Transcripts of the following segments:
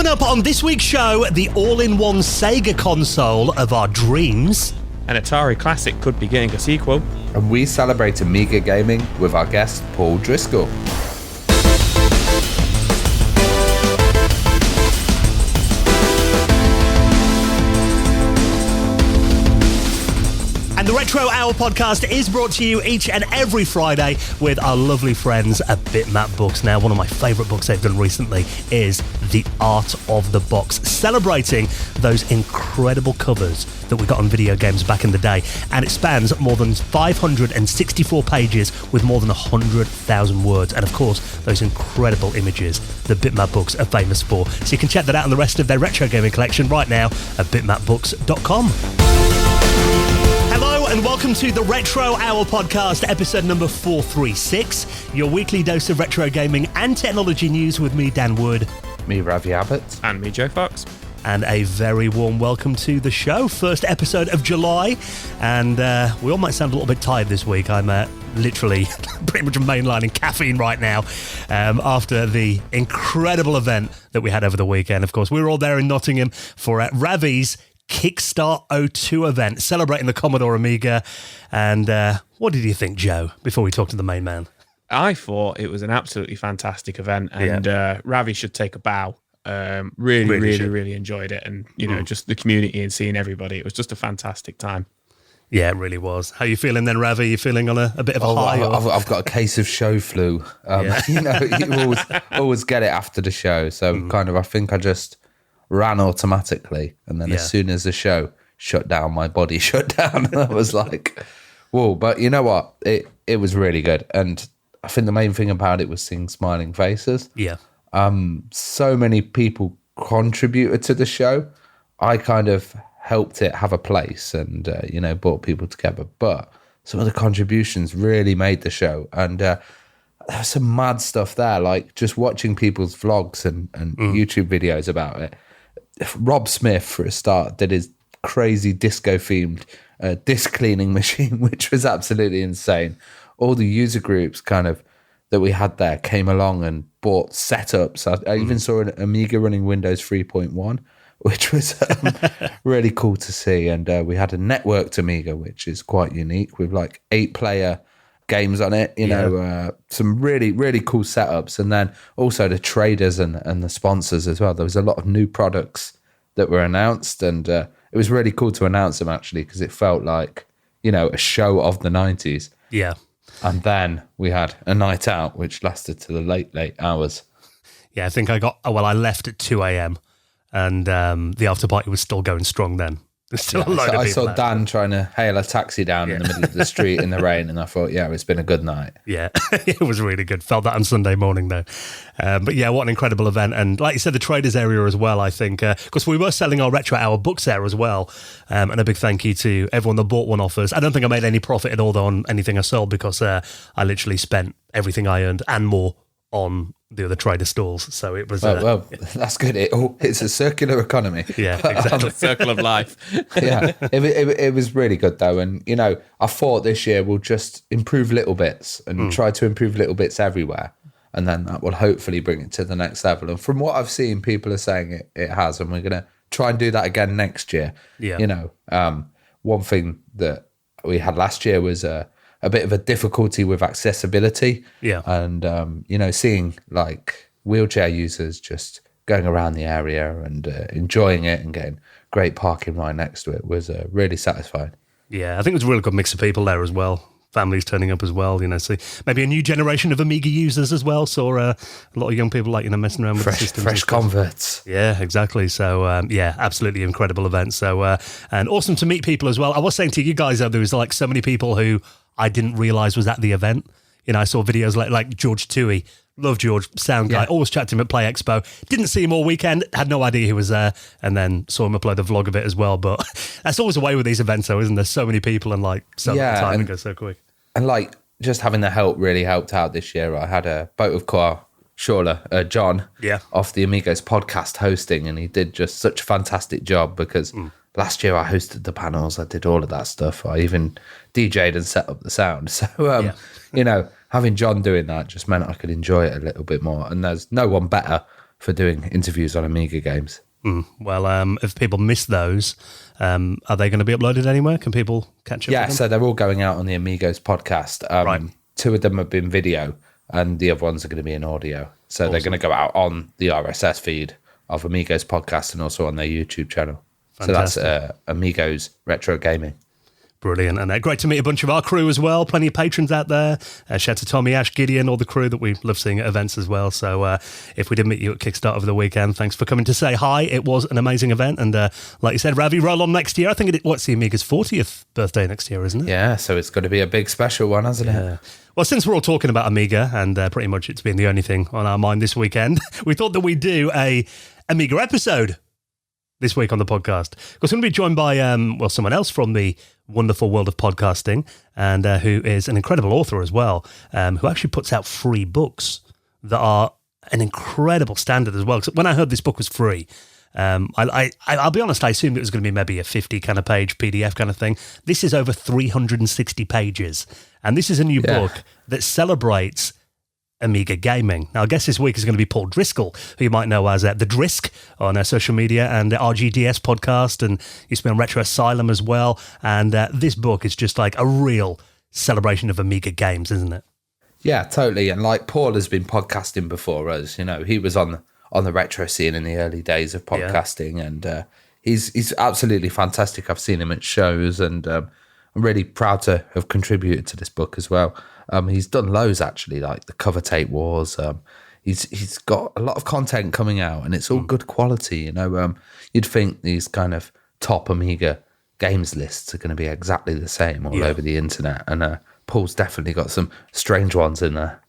Coming up on this week's show, the all-in-one Sega console of our dreams. An Atari classic could be getting a sequel. And we celebrate Amiga gaming with our guest, Paul Driscoll. And the Retro Hour podcast is brought to you each and every Friday with our lovely friends at Bitmap Books. Now, one of my favourite books they've done recently is The Art of the Box, celebrating those incredible covers that we got on video games back in the day. And it spans more than 564 pages with more than 100,000 words. And of course, those incredible images that Bitmap Books are famous for. So you can check that out and the rest of their retro gaming collection right now at bitmapbooks.com. Hello and welcome to the Retro Hour podcast, episode number 436, your weekly dose of retro gaming and technology news with me, Dan Wood. Me, Ravi Abbott. And me, Joe Fox. And a very warm welcome to the show. First episode of July, and we all might sound a little bit tired this week. I'm literally pretty much mainlining caffeine right now after the incredible event that we had over the weekend. Of course, we were all there in Nottingham for Ravi's Kickstart 02 event, celebrating the Commodore Amiga. And what did you think, Joe, before we talk to the main man? I thought it was an absolutely fantastic event, and Ravi should take a bow. Really enjoyed it, and you know, just the community and seeing everybody. It was just a fantastic time. Yeah, it really was. How are you feeling then, Ravi? You feeling on a bit of a high? I've got a case of show flu. You know, you always get it after the show. So I think I just ran automatically, and then as soon as the show shut down, my body shut down, and I was like, whoa. But you know what? It was really good, and I think the main thing about it was seeing smiling faces. Yeah. So many people contributed to the show. I kind of helped it have a place and, brought people together. But some of the contributions really made the show. And there was some mad stuff there, like just watching people's vlogs and YouTube videos about it. Rob Smith, for a start, did his crazy disco-themed disc cleaning machine, which was absolutely insane. All the user groups that we had there came along and bought setups. I even saw an Amiga running Windows 3.1, which was really cool to see. And we had a networked Amiga, which is quite unique, with like 8-player games on it, some really, really cool setups. And then also the traders and the sponsors as well. There was a lot of new products that were announced, and it was really cool to announce them, actually, because it felt like, a show of the 90s. Yeah. And then we had a night out, which lasted to the late hours. Yeah, I think I left at 2 a.m. and the after party was still going strong then. There's still a load of people. I saw Dan trying to hail a taxi down in the middle of the street in the rain, and I thought, it's been a good night. Yeah, it was really good. Felt that on Sunday morning, though. But yeah, what an incredible event. And like you said, the traders area as well, I think, because we were selling our Retro Hour books there as well. And a big thank you to everyone that bought one off us. I don't think I made any profit at all, though, on anything I sold, because I literally spent everything I earned and more on the other trader stalls. So it was well, that's good. It's a circular economy. Yeah, exactly. Circle of life. Yeah, it was really good though. And I thought this year we'll just improve little bits and try to improve little bits everywhere, and then that will hopefully bring it to the next level. And from what I've seen, people are saying it has, and we're gonna try and do that again next year. Yeah. One thing that we had last year was a bit of a difficulty with accessibility. Yeah. And, seeing like wheelchair users just going around the area and enjoying it and getting great parking right next to it was really satisfying. Yeah, I think it was a really good mix of people there as well. Families turning up as well, so maybe a new generation of Amiga users as well. Saw a lot of young people messing around with the systems. Fresh converts. Yeah, exactly. So, absolutely incredible event. So, and awesome to meet people as well. I was saying to you guys, though, there was like so many people who I didn't realise was at the event. I saw videos like George Toohey. Love George, sound guy. Always chatted to him at Play Expo. Didn't see him all weekend. Had no idea he was there. And then saw him upload a vlog of it as well. But that's always the way with these events, though, isn't there? So many people and so much time and goes so quick. And just having the help really helped out this year. I had a boat of car, John, off the Amigos podcast hosting, and he did just such a fantastic job because last year I hosted the panels. I did all of that stuff. I even DJ'd and set up the sound. So, having John doing that just meant I could enjoy it a little bit more. And there's no one better for doing interviews on Amiga games. Well, if people miss those, are they going to be uploaded anywhere? Can people catch up? Yeah, with them? so they're all going out on the Amigos podcast. Right. 2 of them have been video, and the other ones are going to be in audio. So They're going to go out on the RSS feed of Amigos podcast and also on their YouTube channel. Fantastic. So that's Amigos Retro Gaming. Brilliant. And great to meet a bunch of our crew as well. Plenty of patrons out there. Shout out to Tommy, Ash, Gideon, all the crew that we love seeing at events as well. So if we did meet you at Kickstarter over the weekend, thanks for coming to say hi. It was an amazing event. And like you said, Ravi, roll on next year. I think what's the Amiga's 40th birthday next year, isn't it? Yeah, so it's going to be a big special one, hasn't it? Well, since we're all talking about Amiga, and pretty much it's been the only thing on our mind this weekend, we thought that we'd do a Amiga episode this week on the podcast. Because we're going to be joined by someone else from the wonderful world of podcasting, and who is an incredible author as well, who actually puts out free books that are an incredible standard as well. Because when I heard this book was free, I'll be honest, I assumed it was going to be maybe a 50 kind of page PDF kind of thing. This is over 360 pages, and this is a new book that celebrates Amiga gaming. Now, I guess this week is going to be Paul Driscoll, who you might know as the Drisk on social media, and the RGDS podcast, and used to be on Retro Asylum as well. And this book is just like a real celebration of Amiga games, isn't it? Yeah, totally. And like Paul has been podcasting before us, he was on the retro scene in the early days of podcasting, and he's absolutely fantastic. I've seen him at shows, and I'm really proud to have contributed to this book as well. He's done loads actually, like the cover tape wars. He's got a lot of content coming out, and it's all good quality. You'd think these kind of top Amiga games lists are going to be exactly the same all over the internet, and Paul's definitely got some strange ones in there.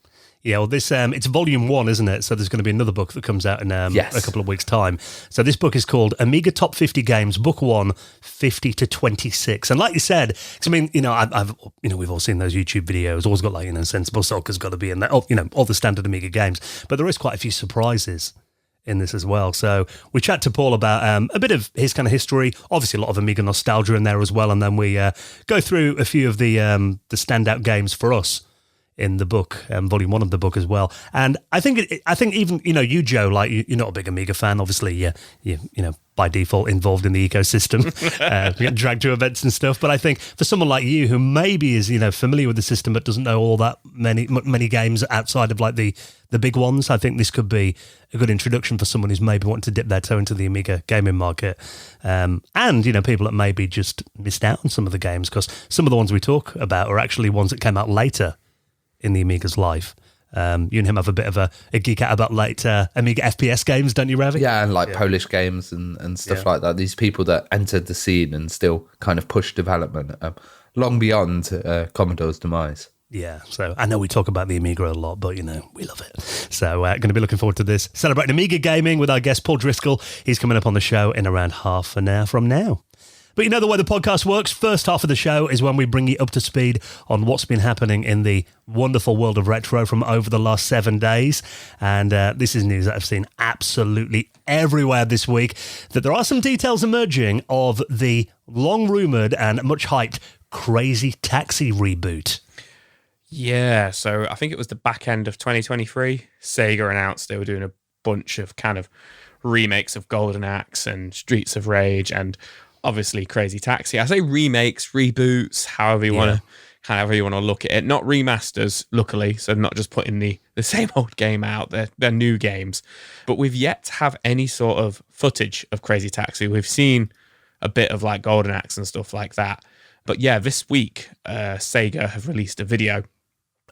Yeah, well, this it's volume 1, isn't it? So there's going to be another book that comes out in a couple of weeks' time. So this book is called Amiga Top 50 Games, Book 1, 50 to 26. And like you said, because I mean, I've we've all seen those YouTube videos. Always got like Sensible Soccer's got to be in there. All the standard Amiga games, but there is quite a few surprises in this as well. So we chat to Paul about a bit of his kind of history. Obviously, a lot of Amiga nostalgia in there as well, and then we go through a few of the standout games for us in the book, volume 1 of the book as well. And I think even you, Joe, like you're not a big Amiga fan. Obviously, you by default involved in the ecosystem, you get dragged to events and stuff. But I think for someone like you who maybe is familiar with the system but doesn't know all that many games outside of like the big ones, I think this could be a good introduction for someone who's maybe wanting to dip their toe into the Amiga gaming market, and people that maybe just missed out on some of the games, because some of the ones we talk about are actually ones that came out later in the Amiga's life. You and him have a bit of a geek out about late Amiga FPS games, don't you, Ravi? Yeah, and Polish games and stuff like that. These people that entered the scene and still kind of push development long beyond Commodore's demise. Yeah, so I know we talk about the Amiga a lot, but, we love it. So going to be looking forward to this. Celebrating Amiga gaming with our guest, Paul Driscoll. He's coming up on the show in around half an hour from now. But the way the podcast works, first half of the show is when we bring you up to speed on what's been happening in the wonderful world of retro from over the last 7 days. And this is news that I've seen absolutely everywhere this week, that there are some details emerging of the long-rumoured and much-hyped Crazy Taxi reboot. Yeah, so I think it was the back end of 2023. Sega announced they were doing a bunch of kind of remakes of Golden Axe and Streets of Rage and obviously Crazy Taxi. I say remakes, reboots, however you want to look at it. Not remasters, luckily, so not just putting the same old game out. They're new games. But we've yet to have any sort of footage of Crazy Taxi. We've seen a bit of like Golden Axe and stuff like that. But yeah, this week, Sega have released a video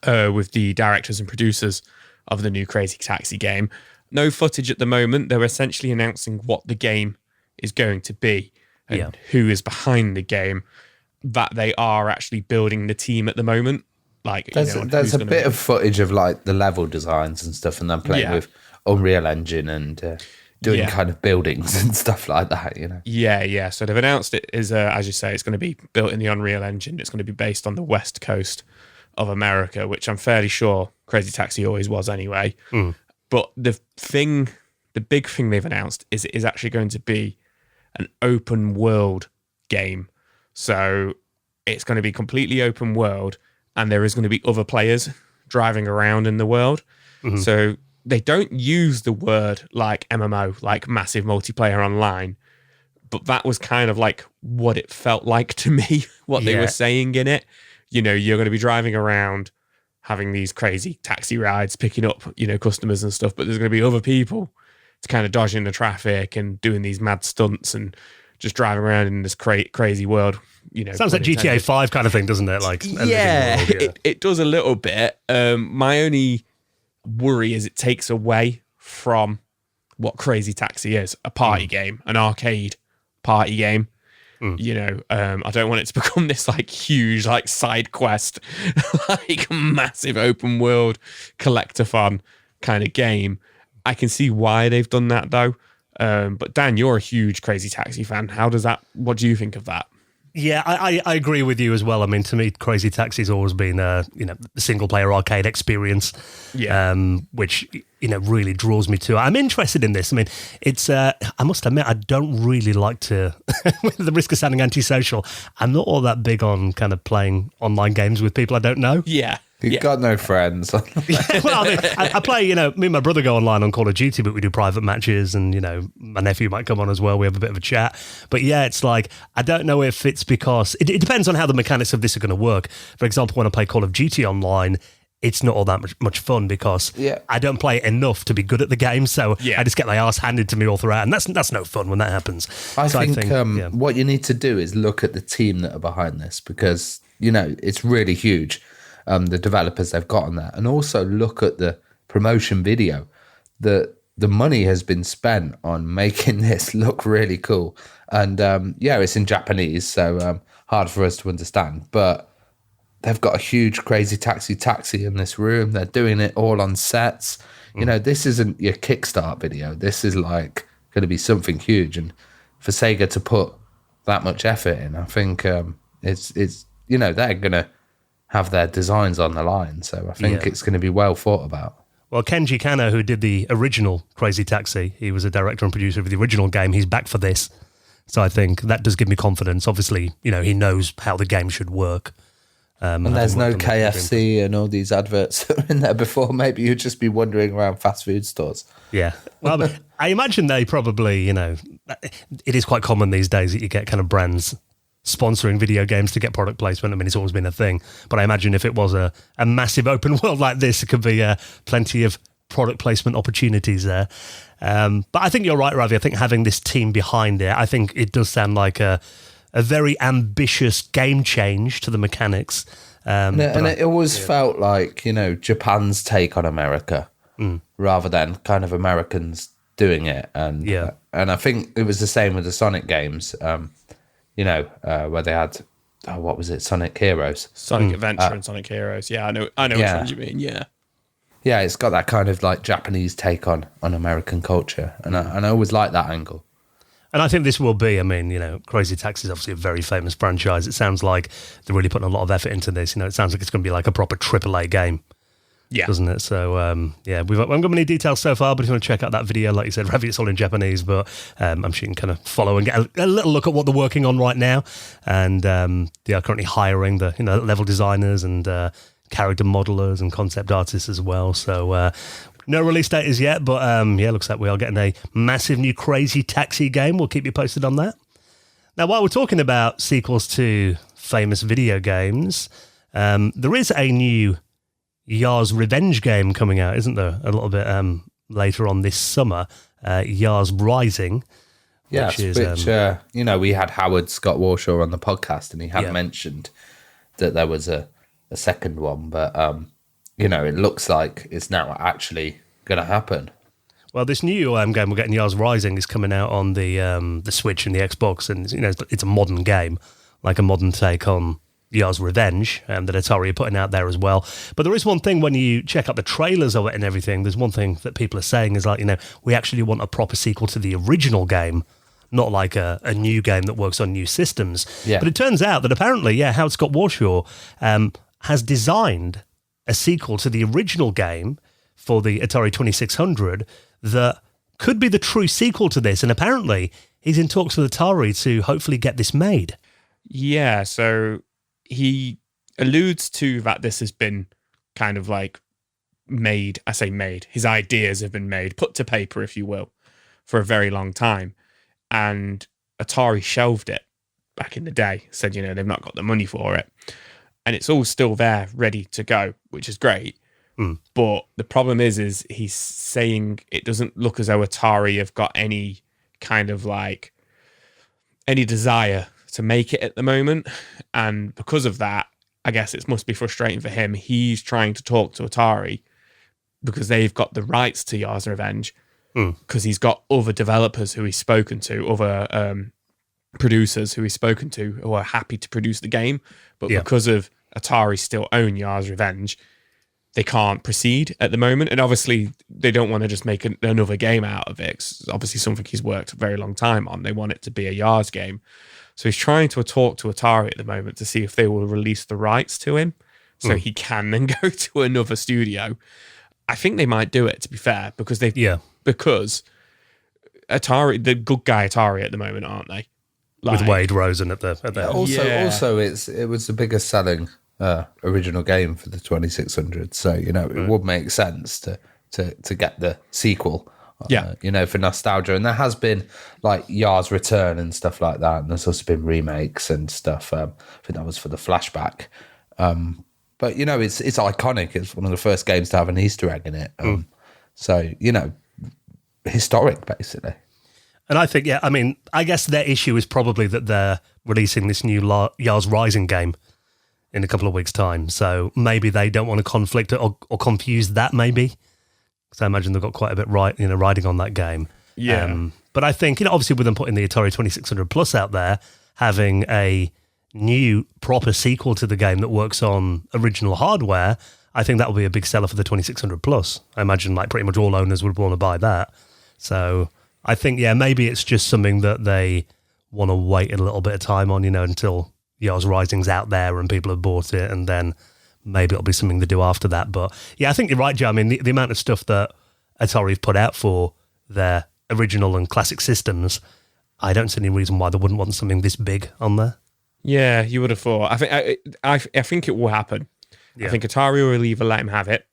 with the directors and producers of the new Crazy Taxi game. No footage at the moment. They're essentially announcing what the game is going to be and who is behind the game, that they are actually building the team at the moment. Like there's a bit of footage of like the level designs and stuff, and then playing with Unreal Engine and doing kind of buildings and stuff like that, Yeah. So they've announced it is, as you say, it's going to be built in the Unreal Engine. It's going to be based on the West Coast of America, which I'm fairly sure Crazy Taxi always was anyway. But the big thing they've announced is it is actually going to be an open world game. So it's going to be completely open world, and there is going to be other players driving around in the world. So they don't use the word like MMO, like massive multiplayer online, but that was kind of like what it felt like to me, what they were saying in it. You know, you're going to be driving around having these crazy taxi rides, picking up, you know, customers and stuff, but there's going to be other people to kind of dodging the traffic and doing these mad stunts and just driving around in this crazy world. You know, sounds like GTA 5 kind of thing, doesn't it? Like, yeah, it does a little bit. My only worry is it takes away from what Crazy Taxi is, a party game, an arcade party game. You know, I don't want it to become this like huge like side quest, like massive open world collectathon kind of game. I can see why they've done that though. But Dan, you're a huge Crazy Taxi fan. What do you think of that? Yeah, I agree with you as well. I mean, to me, Crazy Taxi's always been a the single player arcade experience, which really draws me to it. I'm interested in this. I mean, it's I must admit I don't really like to, with the risk of sounding antisocial, I'm not all that big on kind of playing online games with people I don't know. Yeah. You've got no friends. Well, I mean, I play, me and my brother go online on Call of Duty, but we do private matches and, my nephew might come on as well. We have a bit of a chat. But yeah, it's like, I don't know if it's because, it depends on how the mechanics of this are going to work. For example, when I play Call of Duty online, it's not all that much fun because I don't play it enough to be good at the game. So I just get my arse handed to me all throughout. And that's no fun when that happens. I think what you need to do is look at the team that are behind this because, it's really huge. The developers they've got on that, and also look at the promotion video. The money has been spent on making this look really cool, and it's in Japanese, so hard for us to understand. But they've got a huge Crazy Taxi in this room. They're doing it all on sets. This isn't your Kickstart video. This is like going to be something huge, and for Sega to put that much effort in, I think it's they're gonna have their designs on the line. So I think it's going to be well thought about. Well, Kenji Kano, who did the original Crazy Taxi, he was a director and producer of the original game. He's back for this. So I think that does give me confidence. Obviously, he knows how the game should work. And there's no KFC and all these adverts that were in there before. Maybe you'd just be wandering around fast food stores. Yeah. Well, I imagine they probably, it is quite common these days that you get kind of brands sponsoring video games to get product placement. I mean, it's always been a thing. But I imagine if it was a massive open world like this, it could be plenty of product placement opportunities there. But I think you're right, Ravi. I think having this team behind it, I think it does sound like a very ambitious game change to the mechanics. And it always felt like, Japan's take on America rather than kind of Americans doing it. And I think it was the same with the Sonic games. Where they had, what was it, Sonic Heroes? Sonic Adventure and Sonic Heroes. Yeah, I know which ones you mean, yeah. Yeah, it's got that kind of like Japanese take on American culture, and I always like that angle. And I think this will be, Crazy Taxi is obviously a very famous franchise. It sounds like they're really putting a lot of effort into this. It sounds like it's going to be like a proper AAA game. Yeah. Doesn't it? So, we haven't got many details so far, but if you want to check out that video, like you said, Ravi, it's all in Japanese, but I'm sure you can kind of follow and get a little look at what they're working on right now. And they are currently hiring the level designers and character modelers and concept artists as well. So, no release date is yet, but looks like we are getting a massive new Crazy Taxi game. We'll keep you posted on that. Now, while we're talking about sequels to famous video games, there is a new Yar's Revenge game coming out, isn't there? A little bit later on this summer, Yar's Rising. Yes, which we had Howard Scott Warshaw on the podcast, and he had mentioned that there was a second one, but it looks like it's now actually going to happen. Well, this new game we're getting, Yar's Rising, is coming out on the Switch and the Xbox, and it's a modern game, like a modern take on Yar's Revenge, that Atari are putting out there as well. But there is one thing when you check out the trailers of it and everything, there's one thing that people are saying is like, we actually want a proper sequel to the original game, not like a new game that works on new systems. Yeah. But it turns out that apparently, Howard Scott Warshaw has designed a sequel to the original game for the Atari 2600 that could be the true sequel to this. And apparently he's in talks with Atari to hopefully get this made. Yeah, so he alludes to that this has been kind of like made. I say made. His ideas have been made, put to paper, if you will, for a very long time. And Atari shelved it back in the day, said, they've not got the money for it. And it's all still there, ready to go, which is great. But the problem is he's saying it doesn't look as though Atari have got any kind of any desire to make it at the moment. And because of that, I guess it must be frustrating for him. He's trying to talk to Atari because they've got the rights to Yars' Revenge, because he's got other developers who he's spoken to, other producers who he's spoken to who are happy to produce the game. But because of Atari still own Yars' Revenge, they can't proceed at the moment. And obviously they don't want to just make another game out of it. It's obviously something he's worked a very long time on. They want it to be a Yars game. So he's trying to talk to Atari at the moment to see if they will release the rights to him so he can then go to another studio. I think they might do it, to be fair, because because Atari, the good guy Atari at the moment, aren't they? With Wade Rosen at the Also, it was the biggest selling original game for the 2600, so it would make sense to get the sequel. For nostalgia. And there has been Yars' Return and stuff like that, and there's also been remakes and stuff. I think that was for the flashback. But it's iconic. It's one of the first games to have an Easter egg in it. So historic, basically. And I think, I guess their issue is probably that they're releasing this new Yars Rising game in a couple of weeks' time. So maybe they don't want to conflict or confuse that, maybe. So I imagine they've got quite a bit riding on that game. Yeah. But I think, obviously with them putting the Atari 2600 Plus out there, having a new proper sequel to the game that works on original hardware, I think that will be a big seller for the 2600 Plus. I imagine pretty much all owners would want to buy that. So I think, maybe it's just something that they want to wait a little bit of time on, until Yars Rising's out there and people have bought it, and then maybe it'll be something to do after that. But I think you're right, Joe. The amount of stuff that Atari have put out for their original and classic systems, I don't see any reason why they wouldn't want something this big on there. Yeah, you would have thought. I think it will happen. Yeah. I think Atari will either let him have it,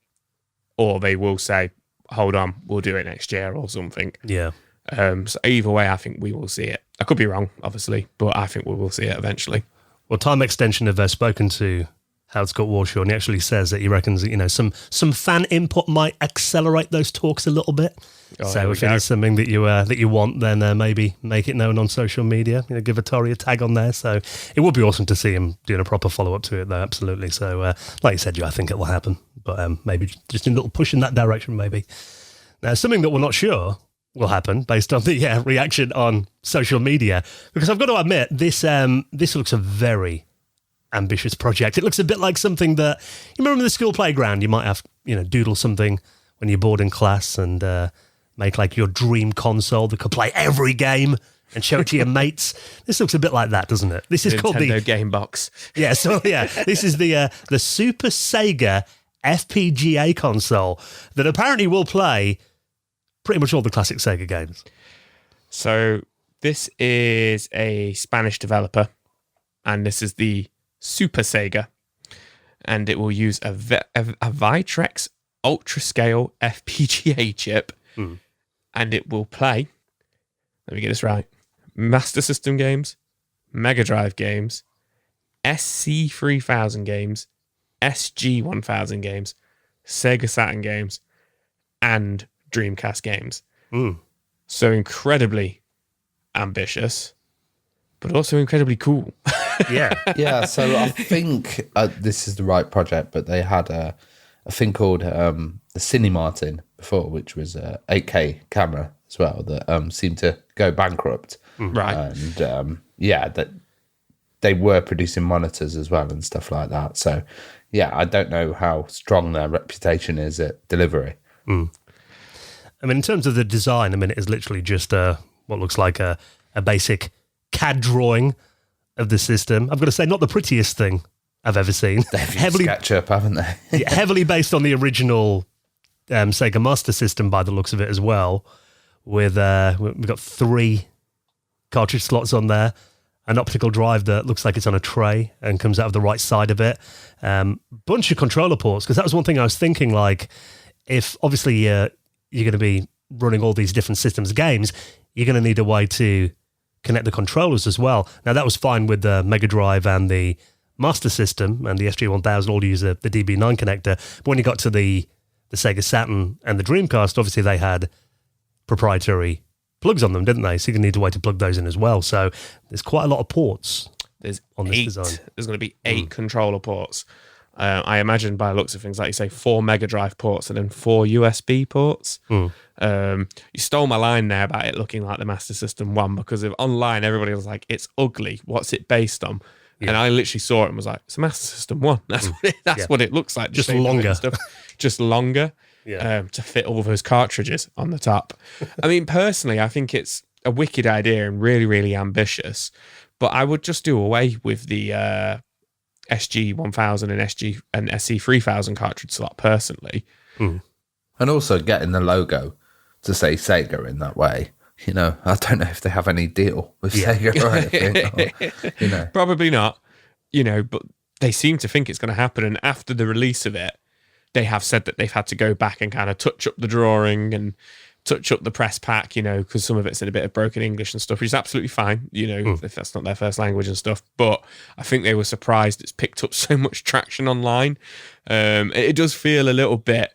or they will say, hold on, we'll do it next year or something. Yeah. So either way, I think we will see it. I could be wrong, obviously, but I think we will see it eventually. Well, Time Extension have spoken to Howard Scott Warshaw, and he actually says that he reckons that, some fan input might accelerate those talks a little bit. So if it is something that you want, then maybe make it known on social media. Give Atari a tag on there. So it would be awesome to see him doing a proper follow-up to it, though, absolutely. So like you said, Joe, I think it will happen. But maybe just a little push in that direction, maybe. Now, something that we're not sure will happen based on the reaction on social media, because I've got to admit, this looks a very ambitious project. It looks a bit like something that you remember in the school playground. You might have doodle something when you're bored in class and make your dream console that could play every game and show it to your mates. This looks a bit like that, doesn't it? This is called the Nintendo Game Box. Yeah, this is the Super Sega FPGA console that apparently will play pretty much all the classic Sega games. So this is a Spanish developer, and this is the Super Sega, and it will use a Vitrex ultra-scale FPGA chip, and it will play, let me get this right, Master System games, Mega Drive games, SC3000 games, SG1000 games, Sega Saturn games, and Dreamcast games. So incredibly ambitious, but also incredibly cool. Yeah. So I think this is the right project, but they had a thing called the Cine Martin before, which was a 8K camera as well, that seemed to go bankrupt. Right. And that they were producing monitors as well and stuff like that. So I don't know how strong their reputation is at delivery. In terms of the design, it is literally just what looks like a basic CAD drawing of the system. I've got to say, not the prettiest thing I've ever seen. They've heavily SketchUp, haven't they? Heavily based on the original Sega Master System by the looks of it as well. With we've got 3 cartridge slots on there, an optical drive that looks like it's on a tray and comes out of the right side of it. Bunch of controller ports, because that was one thing I was thinking, if obviously you're going to be running all these different systems games, you're going to need a way to connect the controllers as well. Now, that was fine with the Mega Drive and the Master System, and the SG-1000 all use the DB9 connector. But when you got to the Sega Saturn and the Dreamcast, obviously they had proprietary plugs on them, didn't they? So you need a way to plug those in as well. So there's quite a lot of ports. There's on this design. There's going to be 8 controller ports. I imagine by the looks of things, like you say, 4 Mega Drive ports and then 4 USB ports. You stole my line there about it looking like the Master System 1, because online everybody was like, it's ugly. What's it based on? Yeah. And I literally saw it and was like, it's a Master System 1. That's what it looks like. Just longer. Just longer to fit all those cartridges on the top. I mean, personally, I think it's a wicked idea and really, really ambitious. But I would just do away with the SG-1000 and SC-3000 cartridge slot, personally. And also getting the logo to say Sega in that way. You know, I don't know if they have any deal with Sega or anything. Or, Probably not, but they seem to think it's going to happen. And after the release of it, they have said that they've had to go back and kind of touch up the drawing and touch up the press pack, because some of it's in a bit of broken English and stuff, which is absolutely fine, if that's not their first language and stuff. But I think they were surprised it's picked up so much traction online. It does feel a little bit,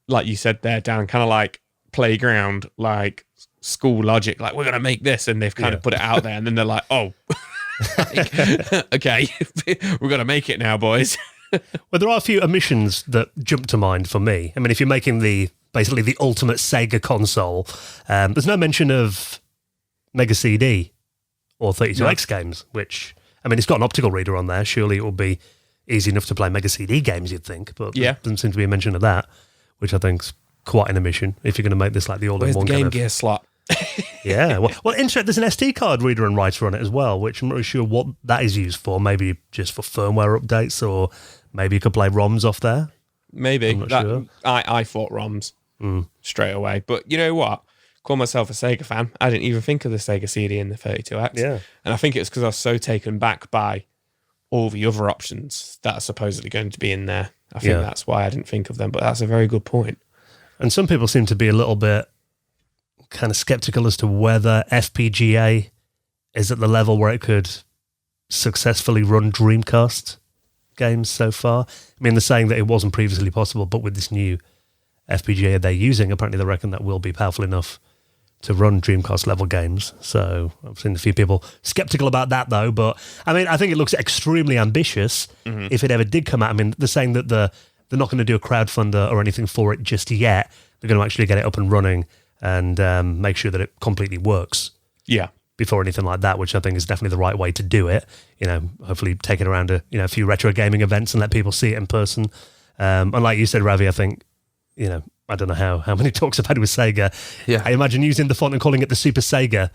like you said there, Dan, kind of like Playground, like school logic, like we're going to make this, and they've kind of put it out there, and then they're like, oh, okay, we're going to make it now, boys. Well, there are a few omissions that jump to mind for me. I mean, if you're making basically the ultimate Sega console, there's no mention of Mega CD or 32X games, which, I mean, it's got an optical reader on there. Surely it will be easy enough to play Mega CD games, you'd think, but there doesn't seem to be a mention of that, which I think's quite an omission if you're going to make this like the all-in-one. Where's the Game Gear slot? Yeah, well, interesting. There's an SD card reader and writer on it as well, which I'm not really sure what that is used for. Maybe just for firmware updates, or maybe you could play ROMs off there. Maybe. I'm not sure. I thought ROMs straight away. But you know what? Call myself a Sega fan. I didn't even think of the Sega CD and the 32X. Yeah. And I think it's because I was so taken back by all the other options that are supposedly going to be in there. I think that's why I didn't think of them. But that's a very good point. And some people seem to be a little bit kind of skeptical as to whether FPGA is at the level where it could successfully run Dreamcast games so far. I mean, they're saying that it wasn't previously possible, but with this new FPGA they're using, apparently they reckon that will be powerful enough to run Dreamcast level games. So I've seen a few people skeptical about that though, but I mean, I think it looks extremely ambitious if it ever did come out. I mean, they're saying that they're not going to do a crowdfunder or anything for it just yet. They're going to actually get it up and running and make sure that it completely works. Yeah. Before anything like that, which I think is definitely the right way to do it. Hopefully take it around a few retro gaming events and let people see it in person. And like you said, Ravi, I think, I don't know how many talks I've had with Sega. Yeah. I imagine using the font and calling it the Super Sega,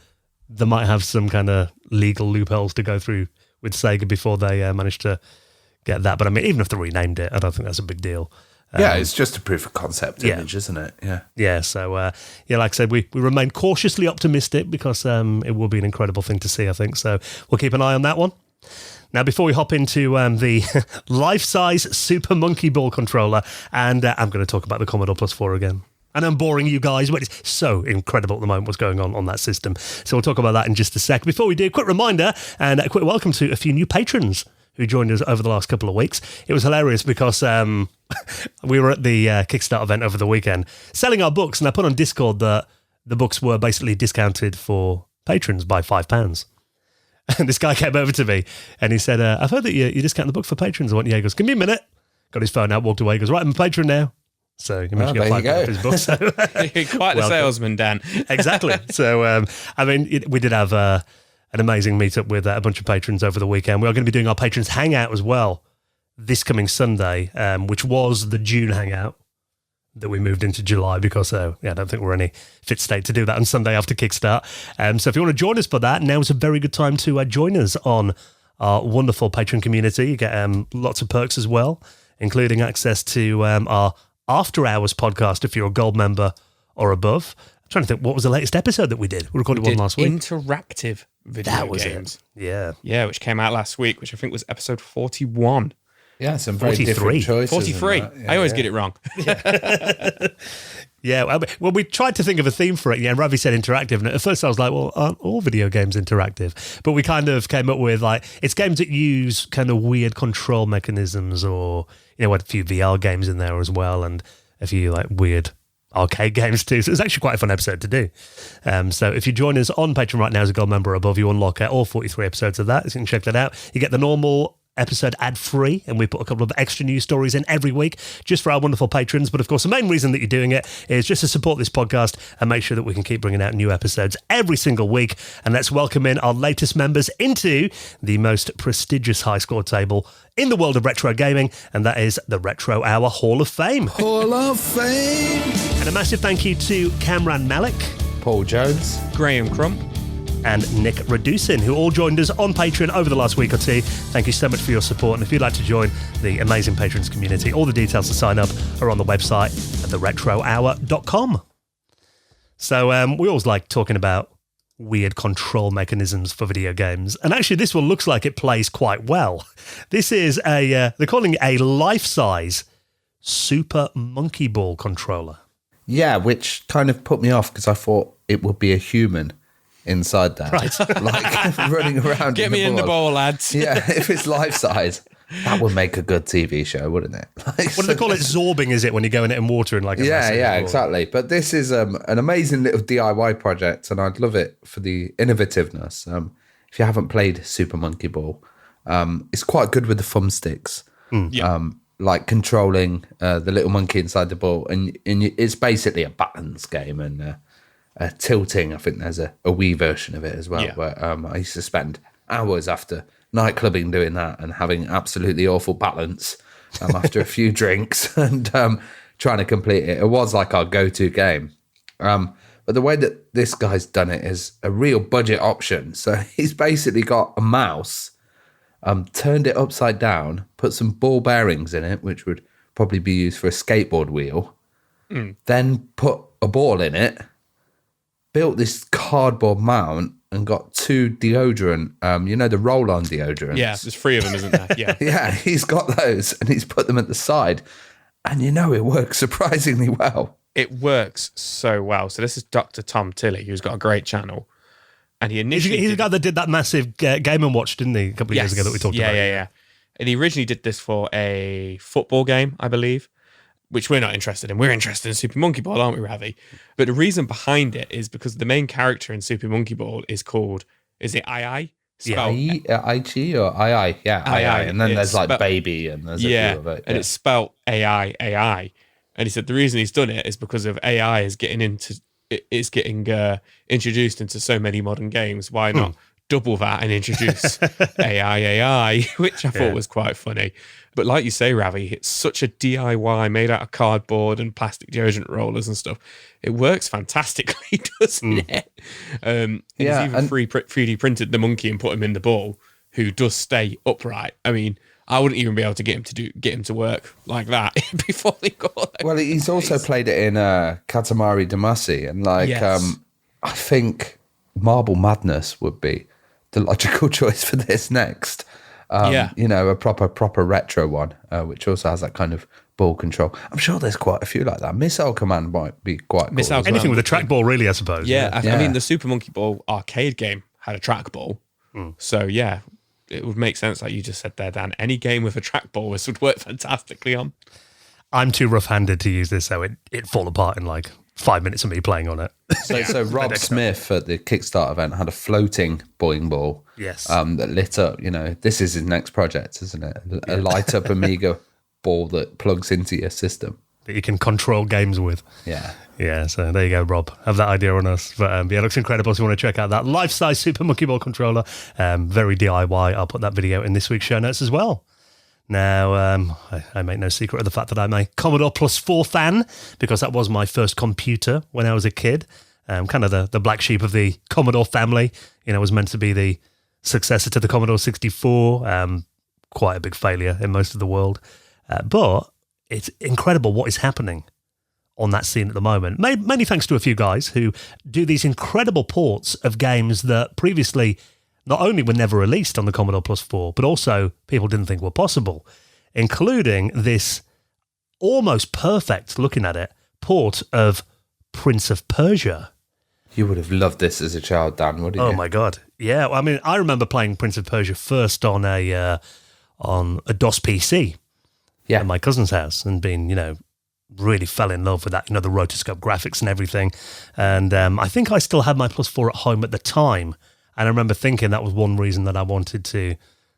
they might have some kind of legal loopholes to go through with Sega before they manage to get that. But I mean, even if they renamed it, I don't think that's a big deal. It's just a proof of concept image, isn't it? Yeah. Yeah, so, like I said, we remain cautiously optimistic because it will be an incredible thing to see, I think. So we'll keep an eye on that one. Now, before we hop into the life-size Super Monkey Ball controller, and I'm going to talk about the Commodore Plus 4 again. And I'm boring you guys, but it's so incredible at the moment what's going on that system. So we'll talk about that in just a sec. Before we do, a quick reminder and a quick welcome to a few new patrons who joined us over the last couple of weeks. It was hilarious because we were at the Kickstarter event over the weekend selling our books, and I put on Discord that the books were basically discounted for patrons by £5. And this guy came over to me and he said, I've heard that you discount the book for patrons. I went, yeah. He goes, give me a minute. Got his phone out, walked away. He goes, right, I'm a patron now. So you managed to get £5 for his book. So, quite a salesman, Dan. Exactly. So, I mean, we did have an amazing meetup with a bunch of patrons over the weekend. We are going to be doing our patrons hangout as well this coming Sunday, which was the June hangout that we moved into July because I don't think we're in any fit state to do that on Sunday after Kickstart. So if you want to join us for that, now is a very good time to join us on our wonderful Patreon community. You get lots of perks as well, including access to our After Hours podcast if you're a gold member or above. I'm trying to think, what was the latest episode that we did? We recorded one last week. Interactive video that was games. It. Yeah. Yeah, which came out last week, which I think was episode 41. Yeah, some very 43. different choices. 43. I always get it wrong. Yeah, well, we tried to think of a theme for it. Yeah, Ravi said interactive, and at first I was like, well, aren't all video games interactive? But we kind of came up with, like, it's games that use kind of weird control mechanisms, or, you know, we had a few VR games in there as well, and a few, like, weird arcade games too. So it's actually quite a fun episode to do. So if you join us on Patreon right now as a gold member or above, you unlock all 43 episodes of that. So you can check that out. You get the normal episode ad-free, and we put a couple of extra news stories in every week just for our wonderful patrons. But of course, the main reason that you're doing it is just to support this podcast and make sure that we can keep bringing out new episodes every single week. And let's welcome in our latest members into the most prestigious high score table in the world of retro gaming, and that is the Retro Hour Hall of Fame. Hall of Fame! And a massive thank you to Cameron Malik, Paul Jones, Graham Crump, and Nick Reducin, who all joined us on Patreon over the last week or two. Thank you so much for your support. And if you'd like to join the amazing patrons community, all the details to sign up are on the website at theretrohour.com. So we always like talking about weird control mechanisms for video games. And actually, this one looks like it plays quite well. This is they're calling it a life-size Super Monkey Ball controller. Yeah, which kind of put me off because I thought it would be a human inside that. Right. Like running around. get me in the ball, lads. Yeah, if it's life size, that would make a good TV show, wouldn't it? Like, What do they call it? Zorbing, is it, when you go in it and water and like a massive ball? Exactly. But this is an amazing little DIY project, and I'd love it for the innovativeness. If you haven't played Super Monkey Ball, it's quite good with the thumbsticks. Like controlling the little monkey inside the ball, and it's basically a buttons game and tilting. I think there's a Wii version of it as well. Where I used to spend hours after nightclubbing doing that and having absolutely awful balance after a few drinks and trying to complete it. It was like our go-to game. But the way that this guy's done it is a real budget option. So he's basically got a mouse, turned it upside down, put some ball bearings in it, which would probably be used for a skateboard wheel, then put a ball in it, built this cardboard mount, and got two deodorant, the roll-on deodorants. Yeah, there's 3 of them, isn't there? Yeah. Yeah, he's got those, and he's put them at the side. And it works surprisingly well. It works so well. So this is Dr. Tom Tilley, who's got a great channel. And he initially... He's the guy that did that massive Game & Watch, didn't he, a couple of years ago that we talked about? Yeah. And he originally did this for a football game, I believe, which we're not interested in. We're interested in Super Monkey Ball, aren't we, Ravi? But the reason behind it is because the main character in Super Monkey Ball is called, is it II? IG or II? Yeah, II. And then there's like baby and there's a few of it. And it's spelt AI. And he said the reason he's done it is because of AI is getting introduced into so many modern games. Why not double that and introduce AI, which I thought was quite funny. But like you say, Ravi, it's such a DIY made out of cardboard and plastic deodorant rollers and stuff. It works fantastically, doesn't it? He's even 3D printed the monkey and put him in the ball, who does stay upright. I mean, I wouldn't even be able to get him to work like that before they go. Well, he's also played it in Katamari Damacy, and I think Marble Madness would be the logical choice for this next. A proper retro one, which also has that kind of ball control. I'm sure there's quite a few like that. Missile Command might be quite cool. Anything with a trackball, really, I suppose. I mean, the Super Monkey Ball arcade game had a trackball. So, it would make sense, like you just said there, Dan. Any game with a trackball, this would work fantastically on. I'm too rough-handed to use this, so it'd fall apart in like 5 minutes of me playing on it. So Rob Smith at the Kickstarter event had a floating boing ball. Yes. That lit up. This is his next project, isn't it? A light up Amiga ball that plugs into your system that you can control games with. Yeah, so there you go, Rob. Have that idea on us. But it looks incredible. So you want to check out that life-size Super Monkey Ball controller. Very DIY. I'll put that video in this week's show notes as well. Now, I make no secret of the fact that I'm a Commodore Plus 4 fan, because that was my first computer when I was a kid. Kind of the black sheep of the Commodore family. Was meant to be the successor to the Commodore 64. Quite a big failure in most of the world. But it's incredible what is happening on that scene at the moment. Many thanks to a few guys who do these incredible ports of games that previously not only were never released on the Commodore Plus 4, but also people didn't think were possible. including this almost perfect, looking at it, port of Prince of Persia. You would have loved this as a child, Dan, wouldn't you? Oh my God. Yeah, well, I mean, I remember playing Prince of Persia first on a DOS PC at my cousin's house and being, really fell in love with that, the rotoscope graphics and everything. And I think I still had my Plus4 at home at the time. And I remember thinking that was one reason that I wanted to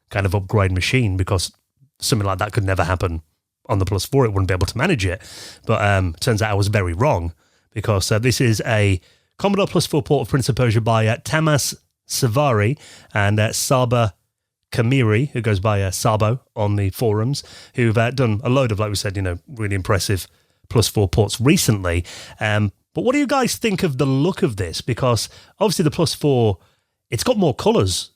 kind of upgrade machine, because something like that could never happen on the Plus4. It wouldn't be able to manage it. But turns out I was very wrong, because this is a Commodore Plus4 port of Prince of Persia by Tamas Savari and Saba Kamiri, who goes by Sabo on the forums, who've done a load of, like we said, really impressive Plus4 ports recently. But what do you guys think of the look of this? Because obviously the Plus4, it's got more colours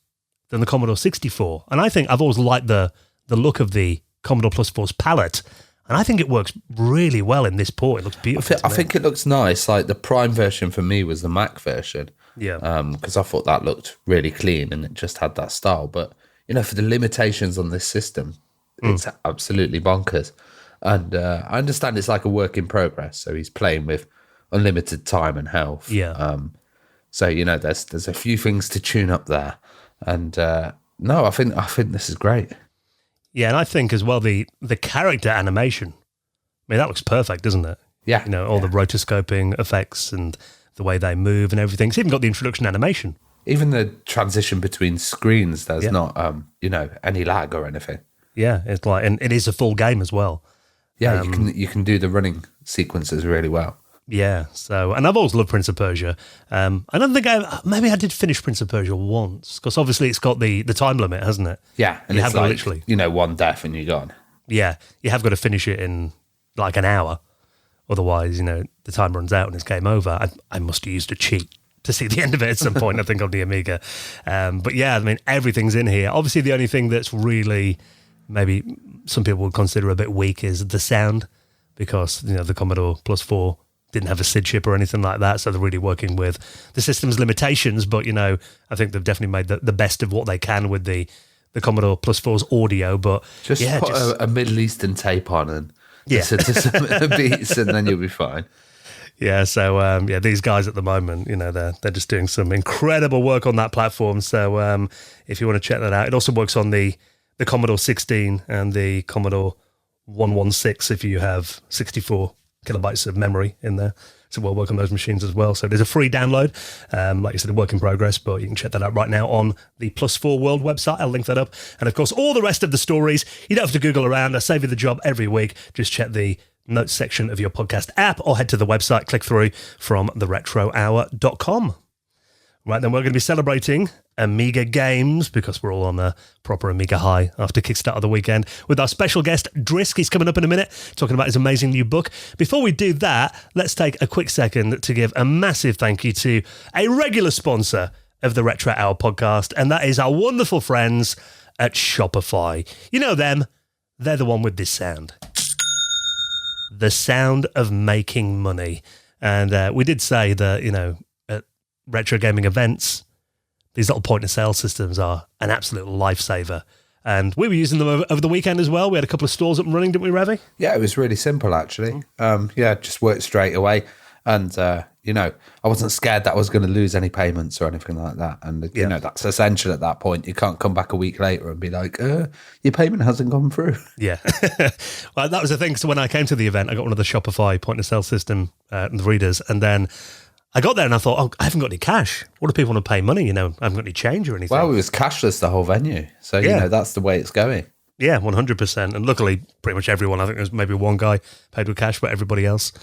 than the Commodore 64. And I think I've always liked the look of the Commodore Plus4's palette. And I think it works really well in this port. It looks beautiful. I think it looks nice. Like the Prime version for me was the Mac version. Yeah. Because I thought that looked really clean and it just had that style. But, for the limitations on this system, it's absolutely bonkers. And I understand it's like a work in progress. So he's playing with unlimited time and health. Yeah. So, there's a few things to tune up there. And no, I think this is great. Yeah, and I think as well the character animation, that looks perfect, doesn't it? Yeah. All the rotoscoping effects and the way they move and everything. It's even got the introduction animation. Even the transition between screens, there's not, any lag or anything. Yeah, it's like, and it is a full game as well. Yeah, you can do the running sequences really well. Yeah, so, and I've always loved Prince of Persia. I don't think maybe I did finish Prince of Persia once, because obviously it's got the time limit, hasn't it? Yeah, and you it's have got like, literally, one death and you're gone. Yeah, you have got to finish it in like an hour. Otherwise, the time runs out and it's game over. I must have used a cheat to see the end of it at some point, I think, on the Amiga. But yeah, everything's in here. Obviously, the only thing that's really maybe some people would consider a bit weak is the sound, because, the Commodore Plus4 didn't have a SID chip or anything like that, so they're really working with the system's limitations. But, I think they've definitely made the best of what they can with the Commodore Plus4's audio. But just put a Middle Eastern tape on and listen to some beats and then you'll be fine. Yeah, so these guys at the moment, they're just doing some incredible work on that platform. So if you want to check that out, it also works on the Commodore 16 and the Commodore 116 if you have 64 kilobytes of memory in there. So we'll work on those machines as well. So there's a free download, like you said, a work in progress, but you can check that out right now on the Plus4 World website. I'll link that up. And of course, all the rest of the stories, you don't have to Google around. I save you the job every week. Just check the notes section of your podcast app or head to the website, click through from theretrohour.com. Right, then we're going to be celebrating Amiga games, because we're all on a proper Amiga high after Kickstarter the weekend, with our special guest, Drisk. He's coming up in a minute, talking about his amazing new book. Before we do that, let's take a quick second to give a massive thank you to a regular sponsor of the Retro Hour podcast, and that is our wonderful friends at Shopify. You know them. They're the one with this sound. The sound of making money. And we did say that, at retro gaming events, these little point-of-sale systems are an absolute lifesaver. And we were using them over the weekend as well. We had a couple of stores up and running, didn't we, Ravi? Yeah, it was really simple, actually. Just worked straight away. And, I wasn't scared that I was going to lose any payments or anything like that. And, that's essential at that point. You can't come back a week later and be like, your payment hasn't gone through. Yeah. Well, that was the thing. So when I came to the event, I got one of the Shopify point-of-sale system the readers. And then I got there and I thought, I haven't got any cash. What do people want to pay money? I haven't got any change or anything. Well, it was cashless, the whole venue. So, that's the way it's going. Yeah, 100%. And luckily, pretty much everyone, I think there was maybe one guy paid with cash, but everybody else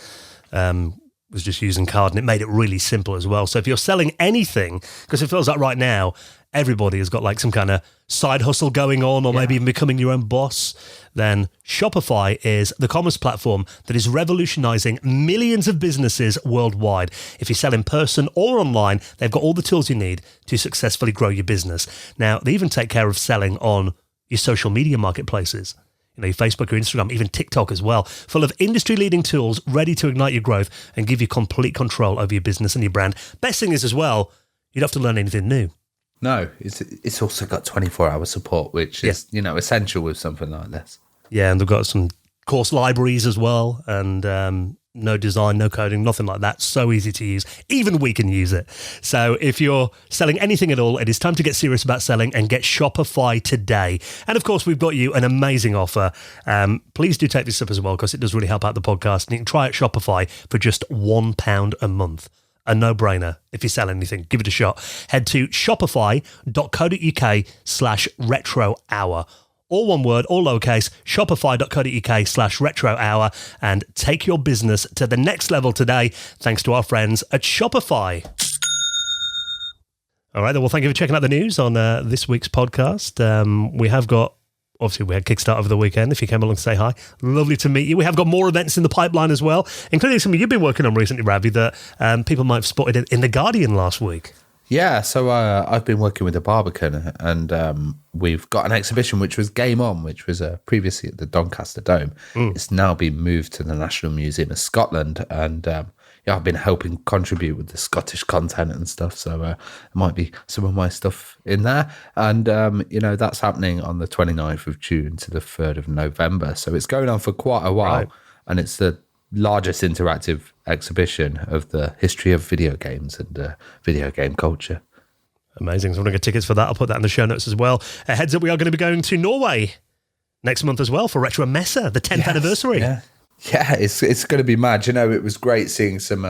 was just using card, and it made it really simple as well. So if you're selling anything, because it feels like right now, everybody has got like some kind of side hustle going on, or maybe even becoming your own boss, then Shopify is the commerce platform that is revolutionizing millions of businesses worldwide. If you sell in person or online, they've got all the tools you need to successfully grow your business. Now, they even take care of selling on your social media marketplaces. Your Facebook or Instagram, even TikTok as well, full of industry-leading tools ready to ignite your growth and give you complete control over your business and your brand. Best thing is as well, you don't have to learn anything new. No, it's also got 24-hour support, which is, essential with something like this. Yeah, and they've got some course libraries as well, and no design, no coding, nothing like that. So easy to use. Even we can use it. So if you're selling anything at all, it is time to get serious about selling and get Shopify today. And of course, we've got you an amazing offer. Please do take this up as well, because it does really help out the podcast. And you can try out Shopify for just £1 a month. A no-brainer. If you sell anything, give it a shot. Head to shopify.co.uk/retro-hour. All one word, all lowercase, shopify.co.uk/retro-hour, and take your business to the next level today, thanks to our friends at Shopify. All right, then, well, thank you for checking out the news on this week's podcast. We had Kickstarter over the weekend, if you came along to say hi. Lovely to meet you. We have got more events in the pipeline as well, including something you've been working on recently, Ravi, that people might have spotted in The Guardian last week. Yeah, so I've been working with the Barbican, and we've got an exhibition which was Game On, which was previously at the Doncaster Dome. It's now been moved to the National Museum of Scotland, and I've been helping contribute with the Scottish content and stuff, so there might be some of my stuff in there. And, that's happening on the 29th of June to the 3rd of November, so it's going on for quite a while, right. And it's the largest interactive exhibition of the history of video games and video game culture. Amazing. So I'm going to get tickets for that. I'll put that in the show notes as well. Heads up, we are going to be going to Norway next month as well for Retro Messe, the 10th anniversary. Yeah, it's going to be mad. It was great seeing some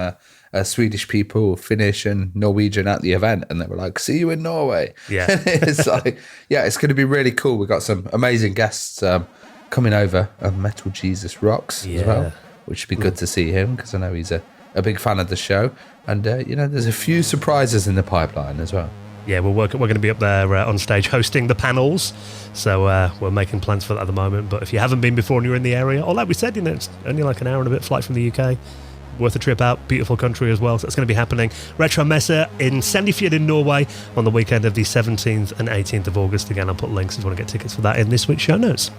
Swedish people, Finnish and Norwegian at the event, and they were like, see you in Norway. Yeah. It's like, it's going to be really cool. We've got some amazing guests coming over. Metal Jesus Rocks as well, which would be good to see him, because I know he's a big fan of the show. And, there's a few surprises in the pipeline as well. Yeah, we're going to be up there on stage hosting the panels. So we're making plans for that at the moment. But if you haven't been before and you're in the area, or like we said, it's only like an hour and a bit flight from the UK. Worth a trip out. Beautiful country as well. So it's going to be happening. Retro Messe in Sandefjord in Norway on the weekend of the 17th and 18th of August. Again, I'll put links if you want to get tickets for that in this week's show notes.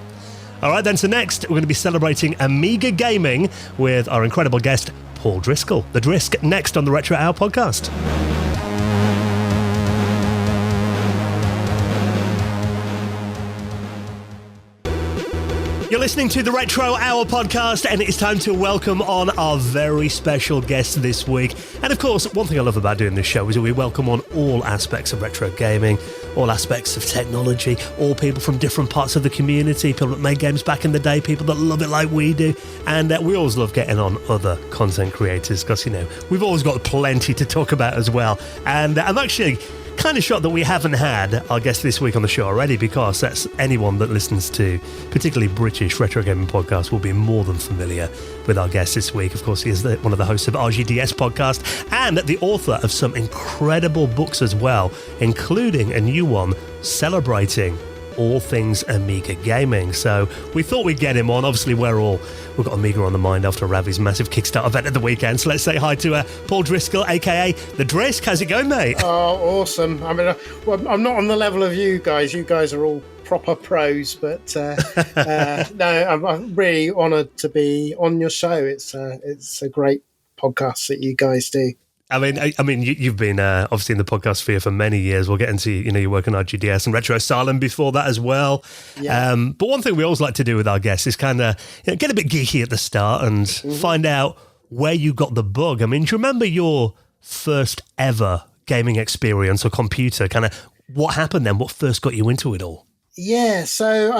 All right, then, so next, we're going to be celebrating Amiga gaming with our incredible guest, Paul Driscoll. The Drisk, next on the Retro Hour podcast. You're listening to the Retro Hour podcast, and it's time to welcome on our very special guest this week. And of course, one thing I love about doing this show is that we welcome on all aspects of retro gaming, all aspects of technology, all people from different parts of the community, people that made games back in the day, people that love it like we do. And we always love getting on other content creators because, we've always got plenty to talk about as well. And I'm actually kind of shocked that we haven't had our guest this week on the show already, because that's anyone that listens to particularly British retro gaming podcasts will be more than familiar with our guest this week. Of course, he is one of the hosts of RGDS podcast and the author of some incredible books as well, including a new one celebrating all things Amiga gaming. So we thought we'd get him on. Obviously, we've got Amiga on the mind after Ravi's massive Kickstarter event at the weekend. So let's say hi to Paul Driscoll, aka the Drisk. How's it going, mate? Oh, awesome. I mean, I'm not on the level of you guys. You guys are all proper pros, but no, I'm really honoured to be on your show. It's a great podcast that you guys do. I mean, you've been obviously in the podcast sphere for many years. We'll get into, your work on RGDS and Retro Asylum before that as well. Yeah. But one thing we always like to do with our guests is kind of get a bit geeky at the start and find out where you got the bug. I mean, do you remember your first ever gaming experience or computer? Kind of what happened then? What first got you into it all? Yeah, so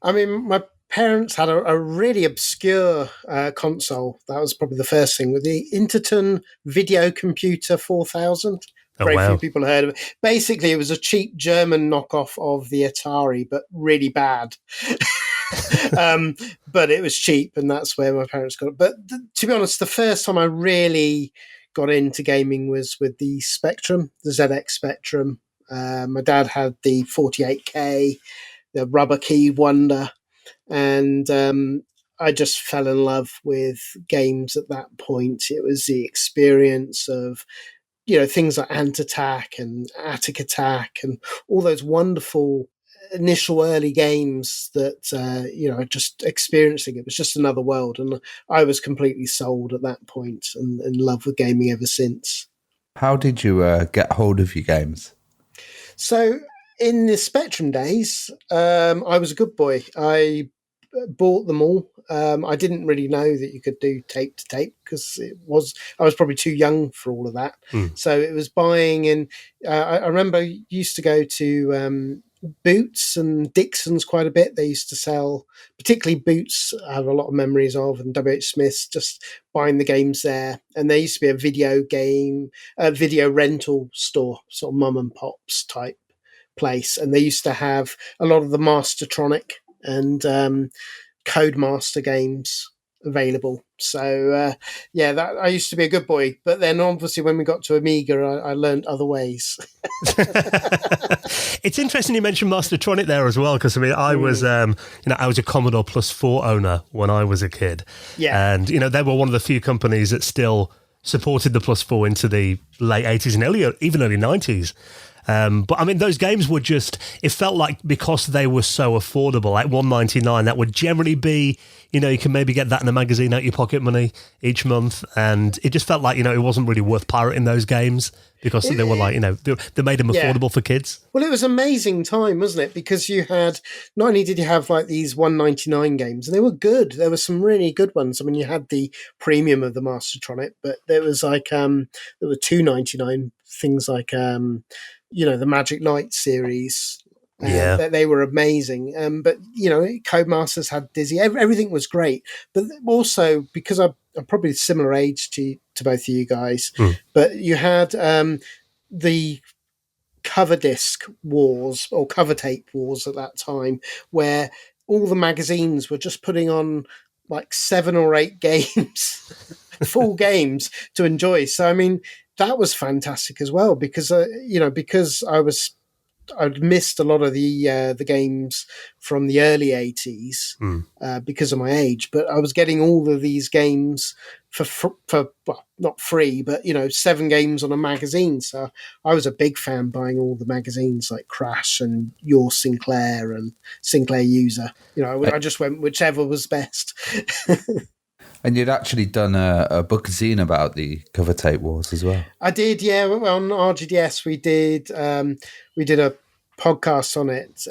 I mean, my parents had a really obscure console. That was probably the first thing, with the Interton Video Computer 4000. Very few people heard of it. Basically, it was a cheap German knockoff of the Atari, but really bad. But it was cheap, and that's where my parents got it. But to be honest, the first time I really got into gaming was with the Spectrum, the ZX Spectrum. My dad had the 48K, the rubber key Wonder. And I just fell in love with games at that point. It was the experience of, things like Ant Attack and Attic Attack and all those wonderful initial early games that, just experiencing it was just another world. And I was completely sold at that point and in love with gaming ever since. How did you get hold of your games? So in the Spectrum days, I was a good boy. I bought them all. I didn't really know that you could do tape to tape because I was probably too young for all of that. So it was buying, and I remember I used to go to Boots and Dixon's quite a bit. They used to sell, particularly Boots, I have a lot of memories of, and WH Smith's, just buying the games there. And there used to be a video rental store, sort of mum and pops type place, and they used to have a lot of the Mastertronic and Codemaster games available. So that I used to be a good boy, but then obviously when we got to Amiga, I learned other ways. It's interesting you mentioned Mastertronic there as well, because I mean I was I was a Commodore Plus 4 owner when I was a kid, and they were one of the few companies that still supported the Plus 4 into the late 80s and even early 90s. But I mean, those games were just, it felt like because they were so affordable, like $1.99, that would generally be, you can maybe get that in a magazine out your pocket money each month. And it just felt like, it wasn't really worth pirating those games because they were like, they made them affordable for kids. Well, it was an amazing time, wasn't it? Because you had, not only did you have like these $1.99 games, and they were good. There were some really good ones. I mean, you had the premium of the Mastertronic, but there was like, there were $2.99 things like, the Magic Knight series. They were amazing. But, Codemasters had Dizzy. Everything was great. But also, because I'm probably a similar age to both of you guys, but you had the cover disc wars or cover tape wars at that time, where all the magazines were just putting on like 7 or 8 games, full games to enjoy. So, I mean, that was fantastic as well because because I'd missed a lot of the games from the early 80s because of my age, but I was getting all of these games for well, not free, but 7 games on a magazine. So I was a big fan buying all the magazines like Crash and Your Sinclair and Sinclair User. I just went whichever was best. And you'd actually done a bookzine about the cover tape wars as well. I did, yeah. On RGDS, we did a podcast on it,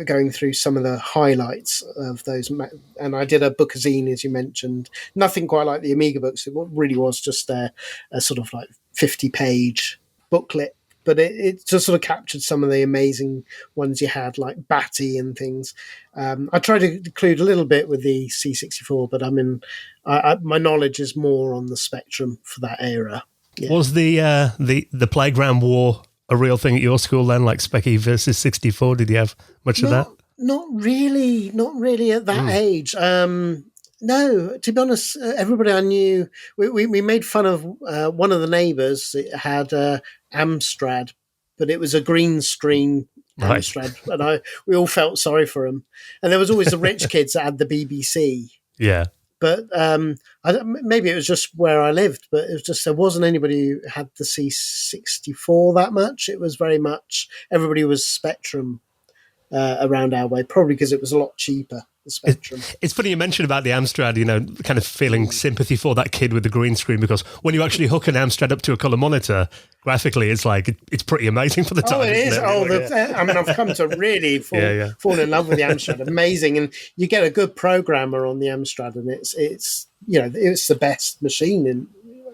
going through some of the highlights of those. And I did a bookzine, as you mentioned. Nothing quite like the Amiga books. It really was just a sort of like 50-page booklet. But it just sort of captured some of the amazing ones you had, like Batty and things. I tried to include a little bit with the C64, but I mean, my knowledge is more on the Spectrum for that era. Yeah. Was the Playground War a real thing at your school then, like Specky versus 64? Did you have much of that? Not really at that age. No, to be honest, everybody I knew, we made fun of one of the neighbours. It had Amstrad, but it was a green screen Amstrad, and we all felt sorry for him. And there was always the rich kids that had the BBC. Yeah. But maybe it was just where I lived, but it was just there wasn't anybody who had the C64 that much. It was very much, everybody was Spectrum around our way, probably because it was a lot cheaper. The Spectrum. It's funny you mentioned about the Amstrad, kind of feeling sympathy for that kid with the green screen, because when you actually hook an Amstrad up to a colour monitor, graphically, it's like, it's pretty amazing for the time. Oh, it is. I mean, I've come to really fall in love with the Amstrad. Amazing. And you get a good programmer on the Amstrad, and it's it's the best machine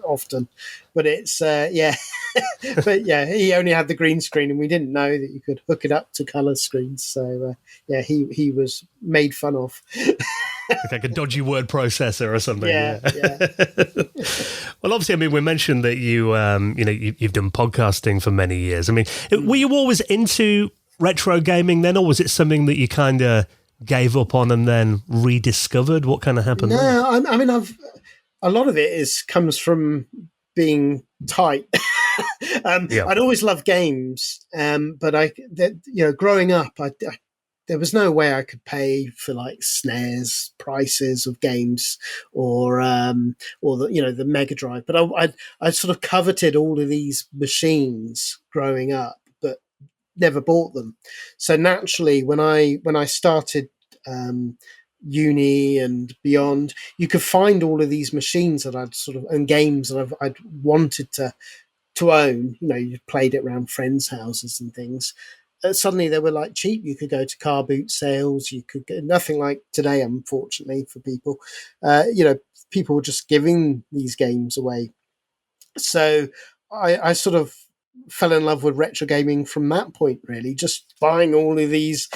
often. But it's, but yeah, he only had the green screen, and we didn't know that you could hook it up to colour screens. So, he was made fun of. Like a dodgy word processor or something. Yeah. Well, obviously, I mean, we mentioned that you've done podcasting for many years. I mean, were you always into retro gaming then, or was it something that you kind of gave up on and then rediscovered? What kind of happened there? No, I mean, a lot of it comes from being tight. I'd always loved games, but growing up, there was no way I could pay for like SNES prices of games or the Mega Drive. But I sort of coveted all of these machines growing up, but never bought them. So naturally, when I started uni and beyond, you could find all of these machines that and games that I'd wanted to own. You played it around friends' houses and things. suddenly they were like cheap. You could go to car boot sales. You could get nothing like today, unfortunately, for people. People were just giving these games away. So I sort of fell in love with retro gaming from that point, really, just buying all of these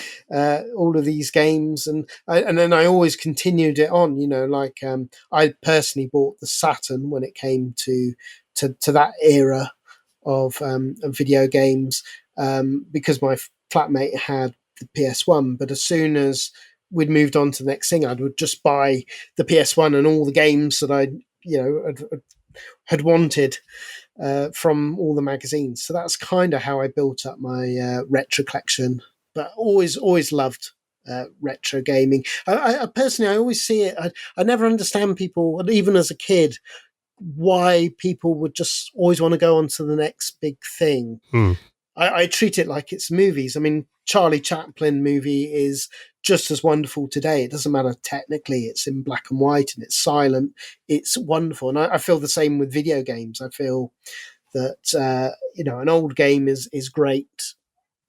games, and then I always continued it on. I personally bought the Saturn when it came to that era of video games, because my flatmate had the PS1. But as soon as we'd moved on to the next thing, I would just buy the PS1 and all the games that I had wanted from all the magazines. So that's kind of how I built up my retro collection. But always loved retro gaming. I personally, I always see it. I never understand people, even as a kid, why people would just always want to go on to the next big thing. I treat it like it's movies. I mean, Charlie Chaplin movie is just as wonderful today. It doesn't matter technically. It's in black and white and it's silent. It's wonderful. And I feel the same with video games. I feel that, an old game is great,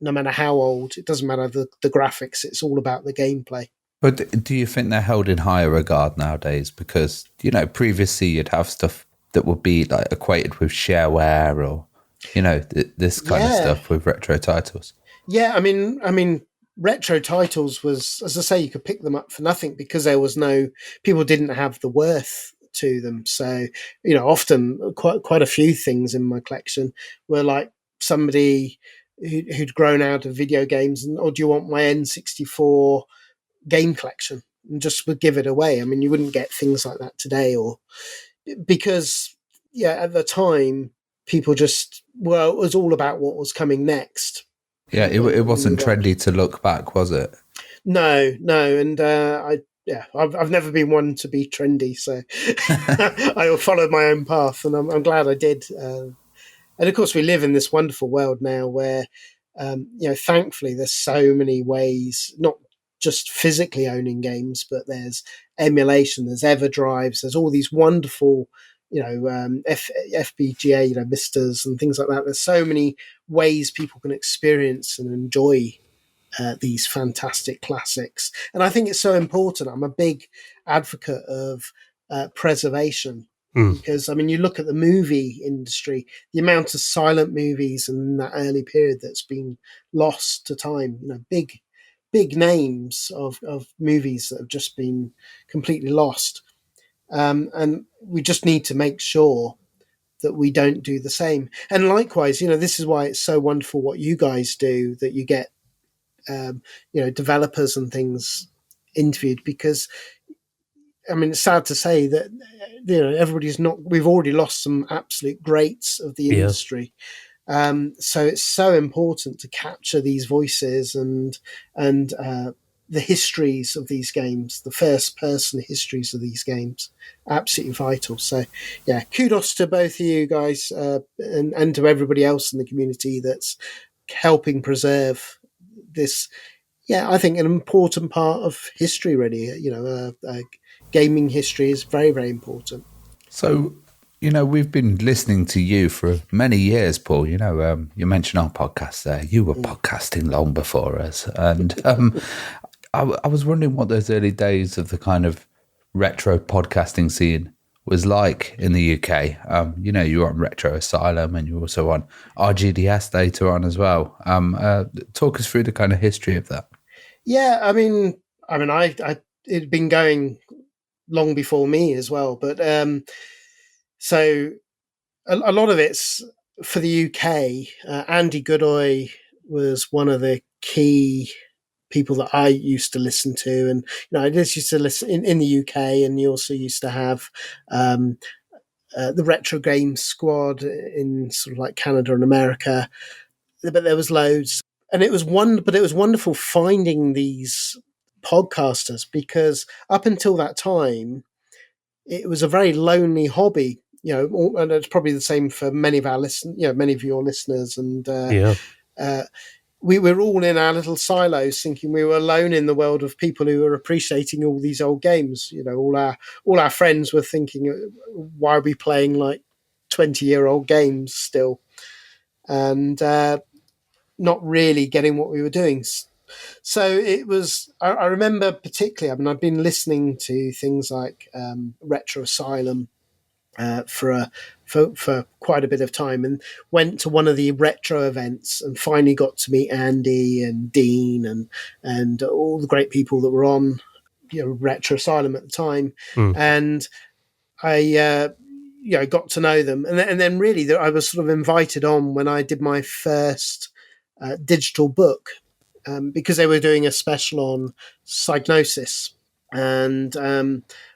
no matter how old. It doesn't matter the graphics. It's all about the gameplay. But do you think they're held in higher regard nowadays? Because, previously you'd have stuff that would be like equated with shareware or, this kind of stuff with retro titles. Yeah, I mean, retro titles was, as I say, you could pick them up for nothing because people didn't have the worth to them. So, often quite a few things in my collection were like somebody who'd grown out of video games and, do you want my N64 game collection? And just would give it away. I mean, you wouldn't get things like that today, or because, at the time, people it was all about what was coming next. Yeah, it wasn't trendy to look back, was it? No, and I've never been one to be trendy, so I followed my own path, and I'm glad I did. And of course, we live in this wonderful world now where, thankfully, there's so many ways, not just physically owning games, but there's emulation, there's EverDrives, there's all these wonderful, FPGA, misters and things like that. There's so many ways people can experience and enjoy these fantastic classics. And I think it's so important. I'm a big advocate of preservation because, you look at the movie industry, the amount of silent movies in that early period that's been lost to time, big names of movies that have just been completely lost. And we just need to make sure that we don't do the same. And likewise, this is why it's so wonderful what you guys do, that you get, developers and things interviewed, because, it's sad to say that, we've already lost some absolute greats of the industry. So it's so important to capture these voices and the histories of these games, the first person histories of these games, absolutely vital. So kudos to both of you guys and to everybody else in the community that's helping preserve this. I think an important part of history, really. Gaming history is very, very important. So, we've been listening to you for many years, Paul. You mentioned our podcast there. You were podcasting long before us. And I was wondering what those early days of the kind of retro podcasting scene was like in the UK. You were on Retro Asylum and you were also on RGDS later on as well. Talk us through the kind of history of that. Yeah, I it'd been going long before me as well, but so a lot of it's for the UK. Andy Goodoi was one of the key people that I used to listen to, and I just used to listen in the UK, and you also used to have the Retro Game Squad in sort of like Canada and America, but there was loads, and it was wonderful finding these podcasters, because up until that time it was a very lonely hobby, and it's probably the same for many of our many of your listeners, and we were all in our little silos thinking we were alone in the world of people who were appreciating all these old games. All our friends were thinking, why are we playing like 20-year-old games still? And not really getting what we were doing. So it was, I remember particularly, I mean, I've been listening to things like Retro Asylum for quite a bit of time, and went to one of the retro events and finally got to meet Andy and Dean and all the great people that were on, Retro Asylum at the time. And I got to know them, and then really I was sort of invited on when I did my first digital book, because they were doing a special on Psygnosis. And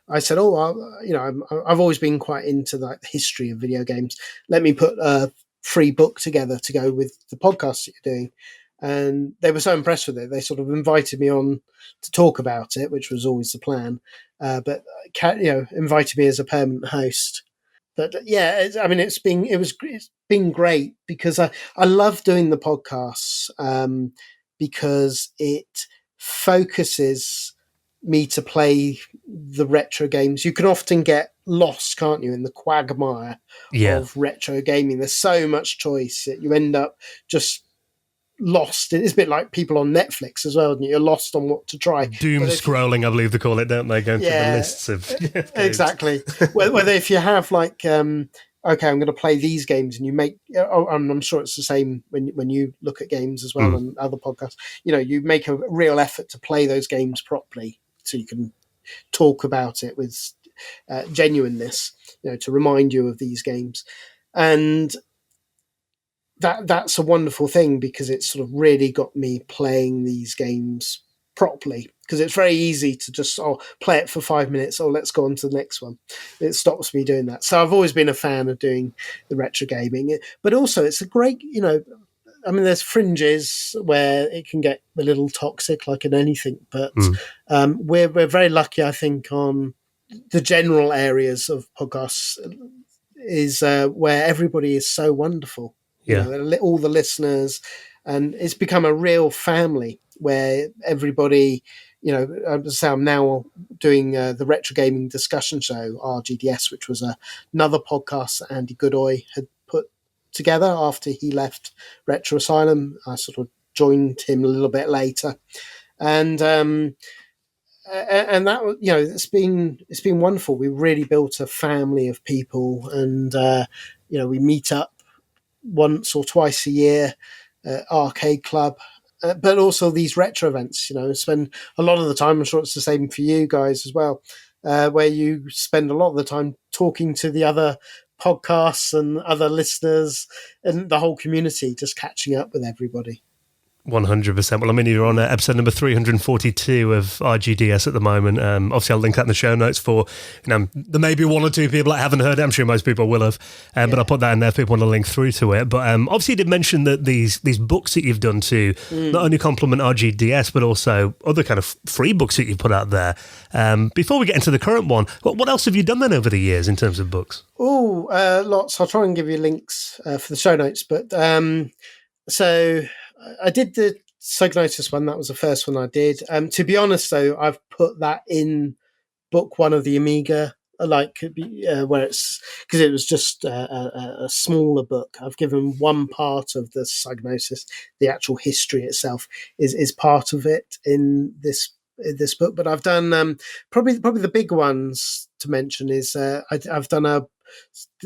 I said, I've always been quite into like the history of video games. Let me put a free book together to go with the podcast that you're doing. And they were so impressed with it. They sort of invited me on to talk about it, which was always the plan. But invited me as a permanent host. But yeah, it's been great because I love doing the podcasts because it focuses me to play the retro games. You can often get lost, can't you, in the quagmire of retro gaming. There's so much choice that you end up just lost. It's a bit like people on Netflix as well, isn't it? You're lost on what to try. Doom scrolling, I believe they call it, don't they? Going through the lists of exactly. Whether if you have like okay, I'm going to play these games, and you make. I'm sure it's the same when you look at games as well on other podcasts. You make a real effort to play those games properly, so you can talk about it with genuineness. To remind you of these games, and that's a wonderful thing because it's sort of really got me playing these games properly. Because it's very easy to just play it for 5 minutes. Let's go on to the next one. It stops me doing that. So I've always been a fan of doing the retro gaming, but also it's a great, there's fringes where it can get a little toxic, like in anything. But we're very lucky, I think, on the general areas of podcasts is where everybody is so wonderful. All the listeners, and it's become a real family where everybody. I'm now doing the Retro Gaming Discussion Show, RGDS, which was another podcast that Andy Goodoy had put together after he left Retro Asylum. I sort of joined him a little bit later, and that it's been wonderful. We really built a family of people, and we meet up once or twice a year at Arcade Club. But also these retro events, spend a lot of the time, I'm sure it's the same for you guys as well, where you spend a lot of the time talking to the other podcasts and other listeners and the whole community, just catching up with everybody. 100%. Well, you're on episode number 342 of RGDS at the moment. Obviously, I'll link that in the show notes for, there may be one or two people that haven't heard it. I'm sure most people will have, but I'll put that in there if people want to link through to it. But obviously, you did mention that these books that you've done to not only complement RGDS, but also other kind of free books that you've put out there. Before we get into the current one, what else have you done then over the years in terms of books? Lots. I'll try and give you links for the show notes. But so I did the Psygnosis one. That was the first one I did. To be honest, though, I've put that in book one of the Amiga, where it's because it was just a smaller book. I've given one part of the Psygnosis, the actual history itself is part of it in this book. But I've done probably the big ones to mention is I've done a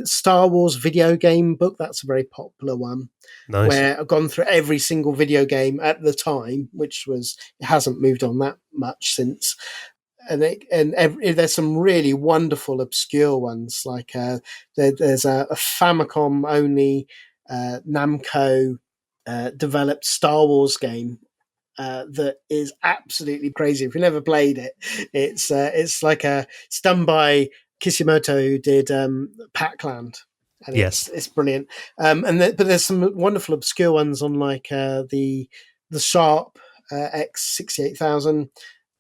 Star Wars video game book. That's a very popular one. Nice. Where I've gone through every single video game at the time, it hasn't moved on that much since. And there's some really wonderful obscure ones, like there's a Famicom only Namco developed Star Wars game that is absolutely crazy. If you never played it, it's done by Kishimoto, who did Pac-Land. And yes, it's brilliant. But there's some wonderful obscure ones on like the Sharp X68000,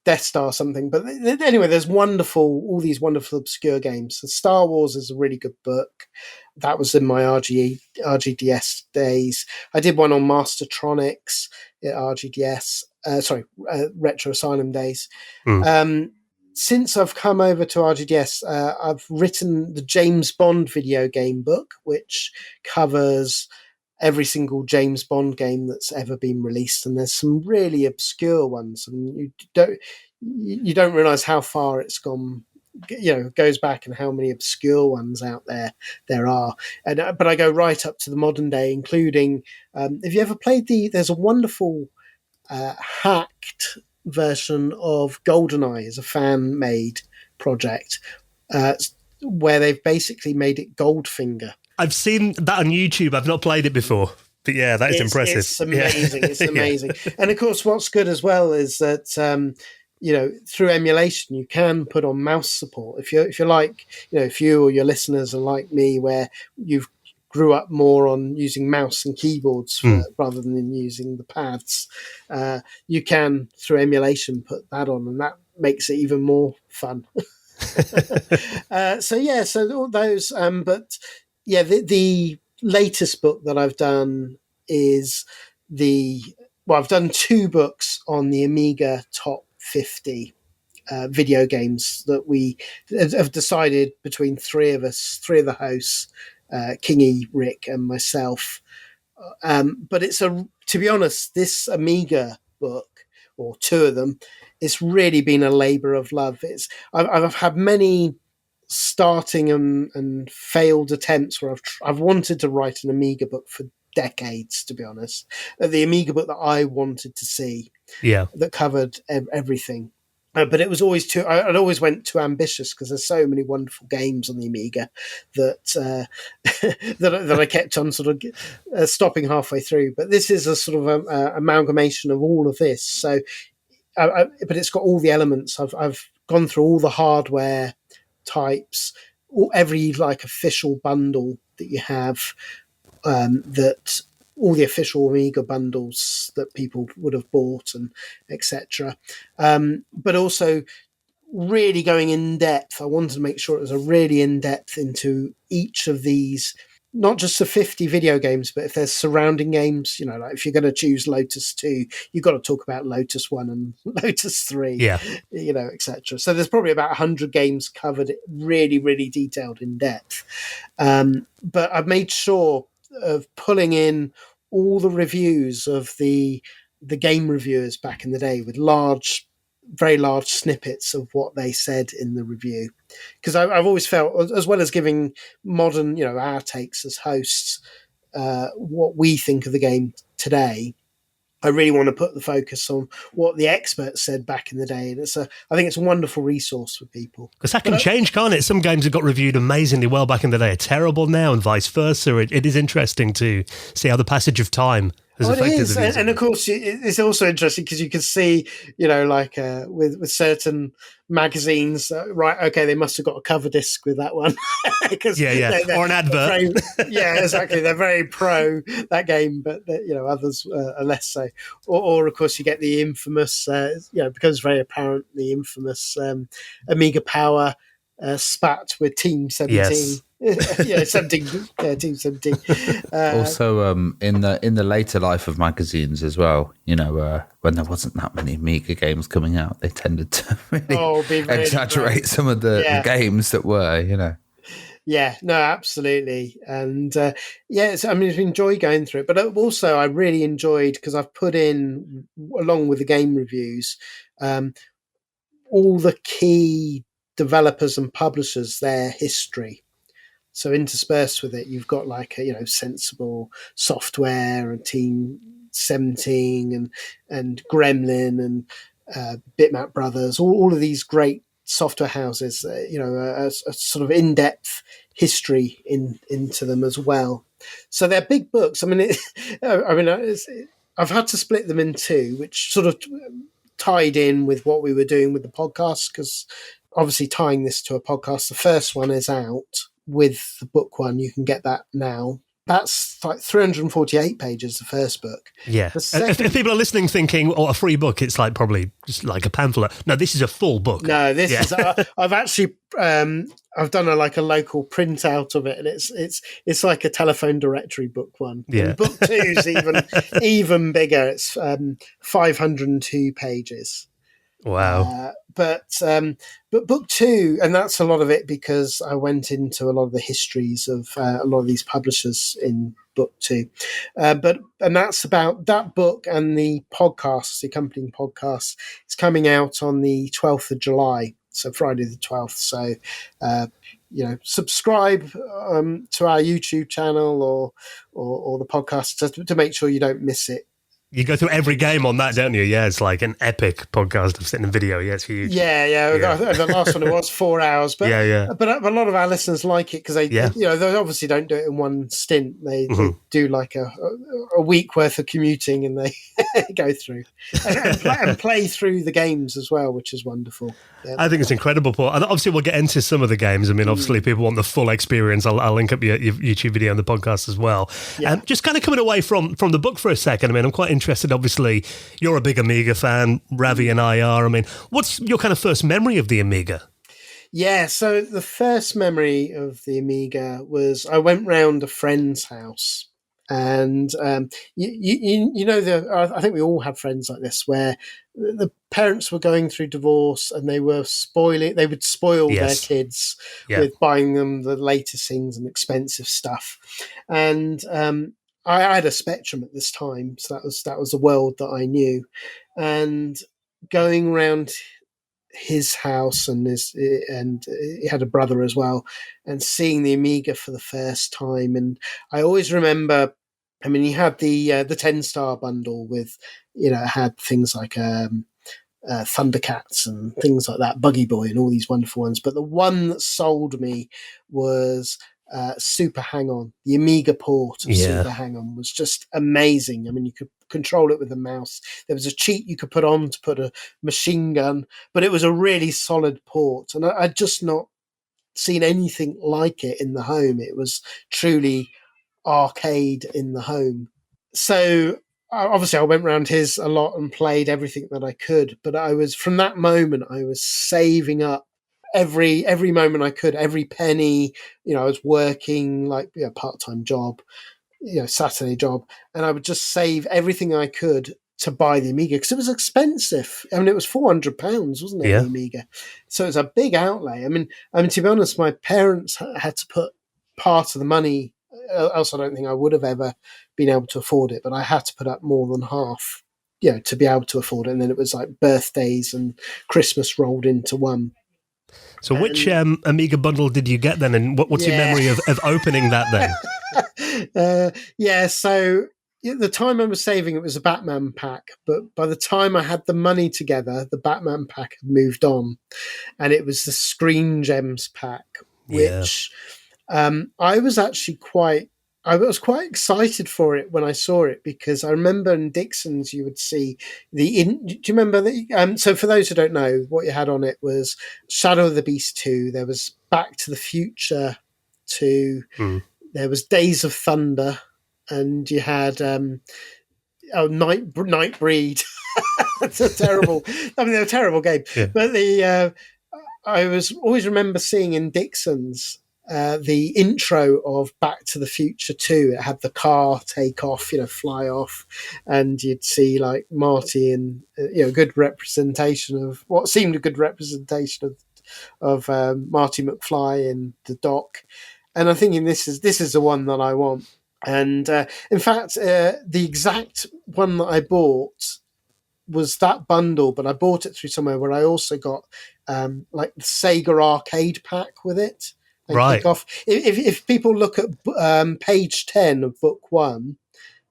Death Star something. But anyway, there's all these wonderful obscure games. So Star Wars is a really good book. That was in my RGDS days. I did one on Mastertronics at RGDS. Retro Asylum days. Since I've come over to RGDS, I've written the James Bond video game book, which covers every single James Bond game that's ever been released, and there's some really obscure ones. I mean, you don't realize how far it's gone, goes back, and how many obscure ones out there are. And but I go right up to the modern day, including have you ever played there's a wonderful hacked version of GoldenEye as a fan made project, where they've basically made it Goldfinger. I've seen that on YouTube. I've not played it before, but yeah, that is impressive. It's amazing. It's amazing. Yeah. And of course, what's good as well is that through emulation, you can put on mouse support. If you're like, if you or your listeners are like me, where you've grew up more on using mouse and keyboards rather than using the pads, you can, through emulation, put that on, and that makes it even more fun. So all those, but yeah, the latest book that I've done is I've done 2 books on the Amiga top 50 video games that we have decided between 3 of the hosts, Kingy, Rick, and myself. But to be honest, this Amiga book, or 2 of them, it's really been a labor of love. I've had many starting and failed attempts where I've wanted to write an Amiga book for decades, to be honest. The Amiga book that I wanted to see, that covered everything. But it was always I'd always went too ambitious, because there's so many wonderful games on the Amiga that that I kept on sort of stopping halfway through. But this is a sort of amalgamation of all of this. So, but it's got all the elements. I've gone through all the hardware types, every like official bundle that you have, that all the official Amiga bundles that people would have bought, and etc. But also really going in depth. I wanted to make sure it was a really in depth into each of these, not just the 50 video games, but if there's surrounding games, like if you're going to choose Lotus 2, you've got to talk about Lotus 1 and Lotus 3, etc. So there's probably about 100 games covered, really, really detailed in depth. But I've made sure of pulling in all the reviews of the game reviewers back in the day, with very large snippets of what they said in the review, because I've always felt, as well as giving modern, our takes as hosts, what we think of the game today, I really want to put the focus on what the experts said back in the day. And I think it's a wonderful resource for people. Because that can change, can't it? Some games that got reviewed amazingly well back in the day are terrible now, and vice versa. It is interesting to see how the passage of time has affected the music. And of course, it's also interesting because you can see, with certain magazines, right? Okay, they must have got a cover disc with that one. Or an advert. Exactly. They're very pro that game, but others are less so. Or of course, you get the infamous, becomes very apparent, the infamous Amiga Power spat with Team 17. Yes. 17. Team 17. Also, in the later life of magazines as well, when there wasn't that many Amiga games coming out, they tended to really exaggerate some of the games that were, Yeah, no, absolutely. And it's enjoy going through it. But also, I really enjoyed, because I've put in, along with the game reviews, all the key developers and publishers, their history. So interspersed with it, you've got Sensible Software and Team 17 and Gremlin and Bitmap Brothers, all of these great software houses, a sort of in-depth history into them as well. So they're big books. I've had to split them in 2, which sort of tied in with what we were doing with the podcast, because obviously tying this to a podcast, the first one is out with the book one. You can get that now. That's like 348 pages, the first book. Yeah. If people are listening thinking, a free book, it's like probably just like a pamphlet. No, this is a full book. No, this is. I've actually I've done a local printout of it, and it's like a telephone directory book one. Yeah. And book 2 is even bigger. It's 502 pages. Wow. But book two, and that's a lot of it because I went into a lot of the histories of a lot of these publishers in book two. And that's about that book and the podcast, the accompanying podcast. It's coming out on the 12th of July, so Friday the 12th. So, subscribe to our YouTube channel or the podcast to make sure you don't miss it. You go through every game on that, don't you? Yeah, it's like an epic podcast of sitting in video. Yeah, it's huge. Yeah. The last one, it was 4 hours. But, but a lot of our listeners like it because they obviously don't do it in one stint. They do like a week worth of commuting and they go through and play through the games as well, which is wonderful. Yeah. I think it's incredible, Paul. And obviously, we'll get into some of the games. I mean, obviously, people want the full experience. I'll link up your YouTube video and the podcast as well. Yeah. Just kind of coming away from the book for a second. I mean, I'm quite interested. Obviously, you're a big Amiga fan. Ravi and I are. I mean, what's your kind of first memory of the Amiga? Yeah, so the first memory of the Amiga was I went round a friend's house. And I think we all had friends like this where the parents were going through divorce and they would spoil their kids with buying them the latest things and expensive stuff. And I had a Spectrum at this time, so that was the world that I knew. And going around his house and he had a brother as well, and seeing the Amiga for the first time. And I always remember, I mean, he had the 10-star bundle with, it had things like Thundercats and things like that, Buggy Boy and all these wonderful ones. But the one that sold me was Super Hang-On. The Amiga port of Super Hang-On was just amazing. I mean, you could control it with a mouse. There was a cheat you could put on to put a machine gun, but it was a really solid port. And I'd just not seen anything like it in the home. It was truly arcade in the home. So obviously I went around his a lot and played everything that I could, but from that moment I was saving up every moment I could, every penny. I was working like part-time job, Saturday job, and I would just save everything I could to buy the Amiga because it was expensive. I mean, it was £400, wasn't it? The Amiga, so it was a big outlay. I mean, to be honest, my parents had to put part of the money. Else, I don't think I would have ever been able to afford it. But I had to put up more than half, to be able to afford it. And then it was like birthdays and Christmas rolled into one. So, which Amiga bundle did you get then, and what's your memory of opening that then? So at the time I was saving, it was a Batman pack. But by the time I had the money together, the Batman pack had moved on, and it was the Screen Gems pack, which. I was actually quite excited for it when I saw it because I remember in Dixon's you would see do you remember that? So for those who don't know, what you had on it was Shadow of the Beast 2. There was Back to the Future 2. There was Days of Thunder, and you had Nightbreed. That's a terrible. I mean, they're a terrible game. Yeah. But I was always remember seeing in Dixon's. The intro of Back to the Future 2, it had the car take off, fly off, and you'd see like Marty and good representation of what seemed a good representation of Marty McFly in the dock. And I'm thinking this is the one that I want. And in fact, the exact one that I bought was that bundle, but I bought it through somewhere where I also got like the Sega arcade pack with it. Right. Off. If people look at page 10 of book 1,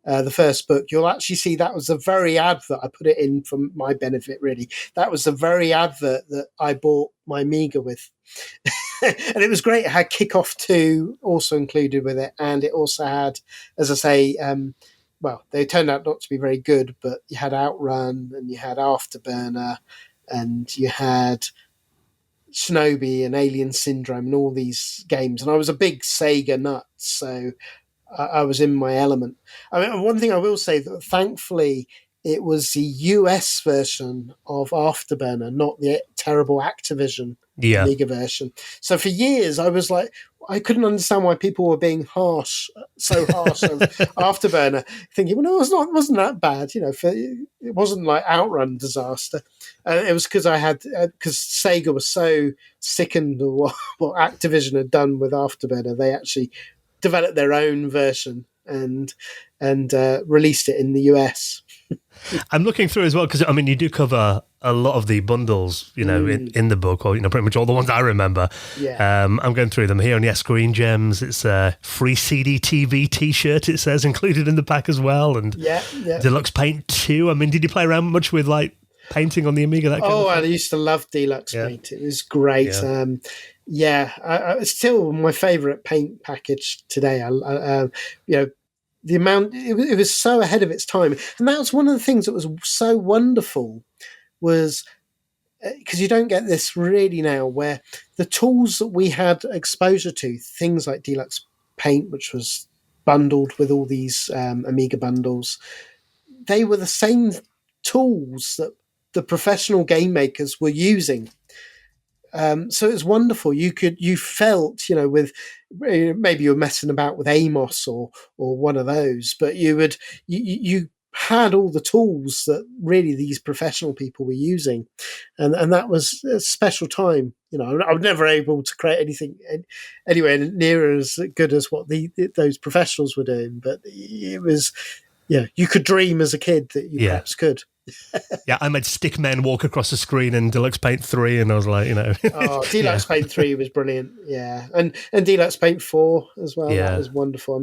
the first book, you'll actually see that was the very advert. I put it in for my benefit, really. That was the very advert that I bought my Amiga with. And it was great. It had Kickoff 2 also included with it. And it also had, as I say, they turned out not to be very good, but you had Outrun and you had Afterburner and you had Shinobi and Alien Syndrome and all these games. And I was a big Sega nut, so I was in my element. I mean, one thing I will say that thankfully it was the US version of Afterburner, not the terrible Activision Amiga version. So for years, I was like, I couldn't understand why people were being so harsh of Afterburner, thinking, well, no, it wasn't that bad, it wasn't like Outrun disaster. It was because because Sega was so sickened of what Activision had done with Afterburner, they actually developed their own version and released it in the US. I'm looking through as well because you do cover a lot of the bundles, in the book, or pretty much all the ones I remember. Yeah. I'm going through them here, and Screen Gems. It's a free CD TV T-shirt. It says included in the pack as well, and Deluxe Paint 2. Did you play around much with like painting on the Amiga? That kind of thing? I used to love Deluxe Paint. It was great. Yeah. It's still my favourite paint package today. The amount it was so ahead of its time, and that was one of the things that was so wonderful, was because you don't get this really now, where the tools that we had exposure to, things like Deluxe Paint, which was bundled with all these Amiga bundles, they were the same tools that the professional game makers were using. So it was wonderful. You felt, with maybe you were messing about with Amos or one of those, but you had all the tools that really these professional people were using, and that was a special time. I was never able to create anything anywhere near as good as what those professionals were doing, but it was, you could dream as a kid that you perhaps could. Yeah, I made Stickmen walk across the screen in Deluxe Paint 3, and I was like, Deluxe Paint 3 was brilliant, and Deluxe Paint 4 as well. Yeah. That was wonderful.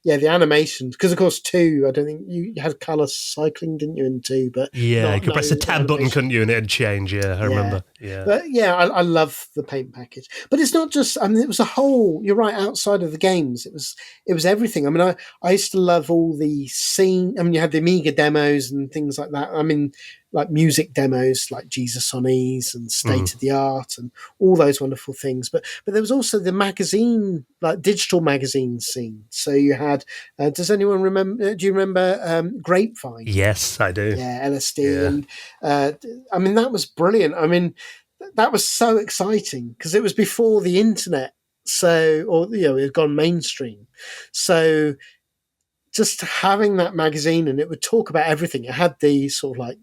the animations, because of course 2, I don't think you had colour cycling, didn't you, in 2? But you could press the tab button, couldn't you, and it'd change. I remember. But I love the paint package. But it's not just. It was a whole. You're right. Outside of the games, it was everything. I used to love all the scene. You had the Amiga demos and things like that. Like music demos, like Jesus on Ease and State of the Art and all those wonderful things. But there was also the magazine, like digital magazine scene. So you had. Does anyone remember? Do you remember Grapevine? Yes, I do. Yeah, LSD, and that was brilliant. That was so exciting because it was before the internet, it had gone mainstream. So just having that magazine, and it would talk about everything. It had the sort of like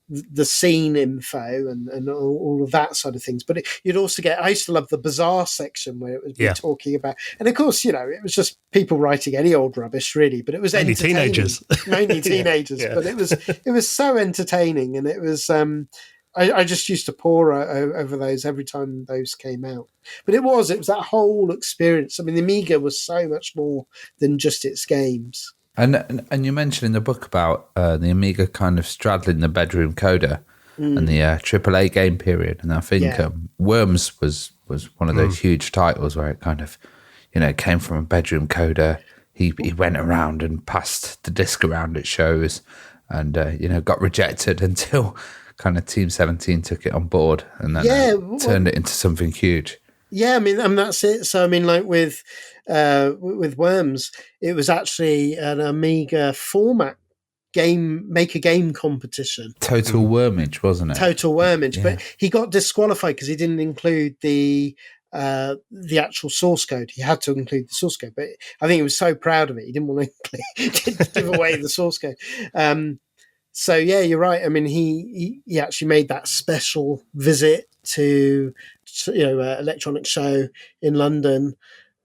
the scene info and all of that side of things. But you'd also get, I used to love the bizarre section where it would be talking about, and of course, it was just people writing any old rubbish really, but it was mainly teenagers. Mainly teenagers, but it was so entertaining, and it was, I just used to pore over those every time those came out. But it was that whole experience. The Amiga was so much more than just its games. And you mentioned in the book about the Amiga kind of straddling the bedroom coder and the AAA game period. And I think Worms was one of those huge titles where it kind of, came from a bedroom coder. He went around and passed the disc around at shows and, got rejected until kind of Team 17 took it on board and then turned it into something huge. Yeah, that's it. So, like with Worms, it was actually an Amiga format make a game competition. Total Wormage, wasn't it? Total Wormage, but he got disqualified because he didn't include the actual source code. He had to include the source code, but I think he was so proud of it, he didn't want to give away the source code. So yeah, you're right. He actually made that special visit to electronic show in London,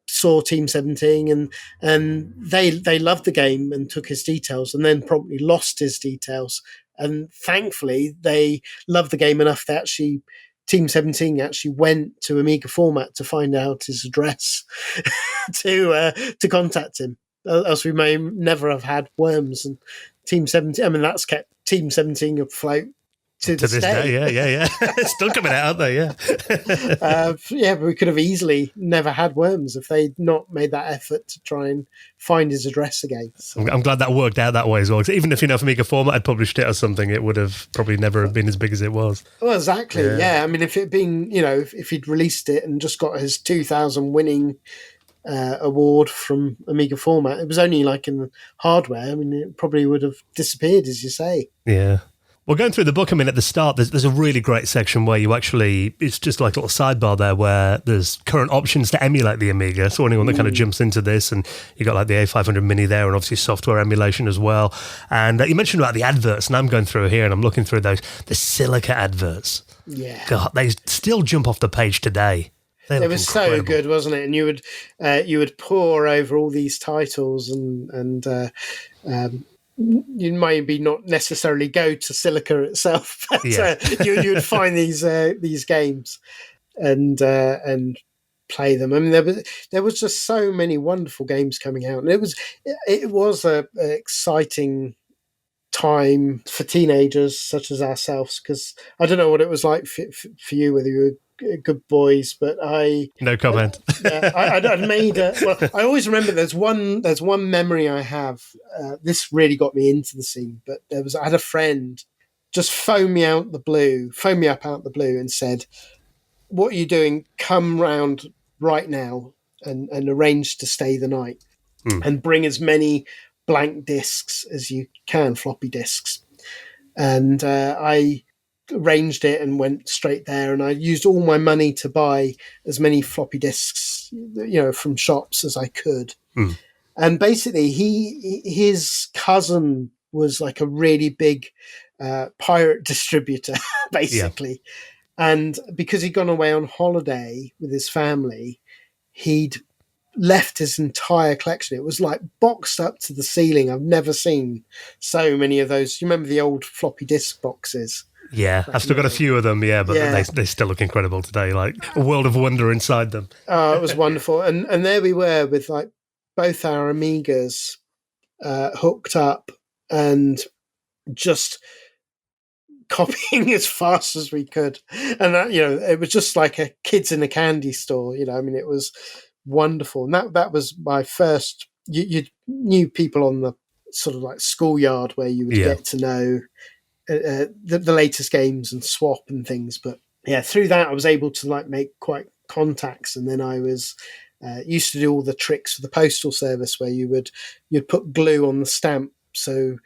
saw Team 17, and they loved the game and took his details, and then promptly lost his details. And thankfully, they loved the game enough that Team 17 actually went to Amiga Format to find out his address to contact him. Else we may never have had Worms. And Team 17, that's kept Team 17 afloat to this day. Yeah. Still coming out, aren't they? Yeah. But we could have easily never had Worms if they'd not made that effort to try and find his address again. So. I'm glad that worked out that way as well. Because even if if Amiga Format had published it or something, it would have probably never have been as big as it was. Well, exactly. Yeah. If it'd been, if he'd released it and just got his 2000 winning award from Amiga format. It was only like in the hardware. I mean, it probably would have disappeared, as you say. Yeah. Well, going through the book, I mean, at the start, there's a really great section where you actually, it's just like a little sidebar there where there's current options to emulate the Amiga. So anyone that kind of jumps into this, and you got like the A500 Mini there, and obviously software emulation as well. And you mentioned about the adverts, and I'm going through here and I'm looking through those, the Silica adverts. Yeah. God, they still jump off the page today. It was incredible. So good, wasn't it? And you would pore over all these titles and you maybe not necessarily go to Silica itself, but you would find these games and play them. I mean, there was just so many wonderful games coming out, and it was a exciting time for teenagers such as ourselves, because I don't know what it was like for you, whether you were good boys, but no comment. I'd made I always remember there's one memory I have. This really got me into the scene, but I had a friend just phone me up out the blue and said, "What are you doing? Come round right now and arrange to stay the night and bring as many blank discs as you can, floppy discs." And I arranged it and went straight there, and I used all my money to buy as many floppy disks, from shops as I could. And basically his cousin was like a really big pirate distributor, basically. And because he'd gone away on holiday with his family, he'd left his entire collection. It was like boxed up to the ceiling. I've never seen so many of those. You remember the old floppy disk boxes? Yeah, I've still got a few of them, but they still look incredible today, like a world of wonder inside them. Oh, it was wonderful. And there we were with like both our Amigas hooked up and just copying as fast as we could. And that, it was just like a kids in a candy store, I mean, it was wonderful. And that was my first, you knew people on the sort of like schoolyard where you would get to know the latest games and swap and things. But through that I was able to like make quite contacts, and then I was used to do all the tricks for the postal service where you'd put glue on the stamp, so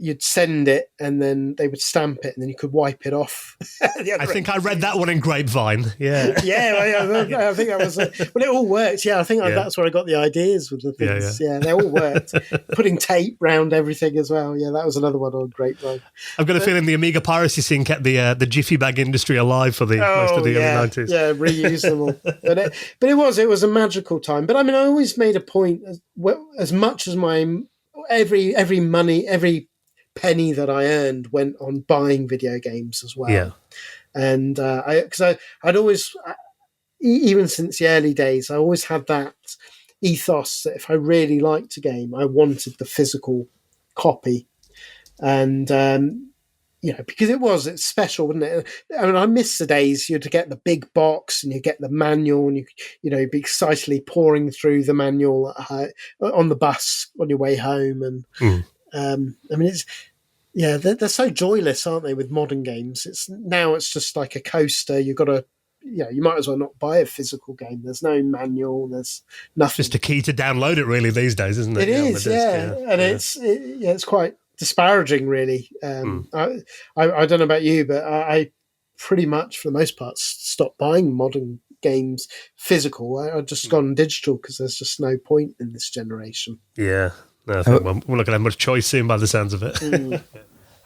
you'd send it and then they would stamp it and then you could wipe it off. I think I read that one in Grapevine. I think that was it all worked. I think that's where I got the ideas with the things. They all worked. Putting tape round everything as well. That was another one on Grapevine. I've got a feeling the Amiga piracy scene kept the jiffy bag industry alive for most of the early 90s. Reuse them all. But it was a magical time. But I mean, I always made a point, as much as my every penny that I earned went on buying video games as well. And because I'd always, even since the early days, I always had that ethos that if I really liked a game, I wanted the physical copy. And because it's special, wouldn't it? I mean, I miss the days you'd get the big box and you get the manual, and you'd be excitedly pouring through the manual on the bus on your way home. And I mean, they're so joyless, aren't they, with modern games? It's just like a coaster. You've got to, you might as well not buy a physical game. There's no manual. There's nothing. Just a key to download it, really, these days, isn't it? It is, and it's quite disparaging, really. I don't know about you, but I pretty much, for the most part, stopped buying modern games physical. I've just gone digital because there's just no point in this generation. Yeah. No, I think we're not going to have much choice soon by the sounds of it.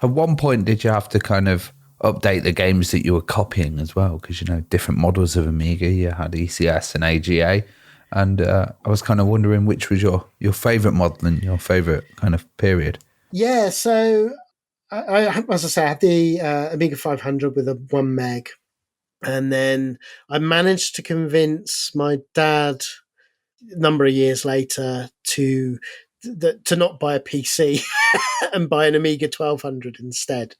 At one point, did you have to kind of update the games that you were copying as well? Because, different models of Amiga, you had ECS and AGA. And I was kind of wondering which was your favourite model and your favourite kind of period. Yeah, so I as I say, I had the Amiga 500 with a 1 meg. And then I managed to convince my dad a number of years later to not buy a PC and buy an Amiga 1200 instead.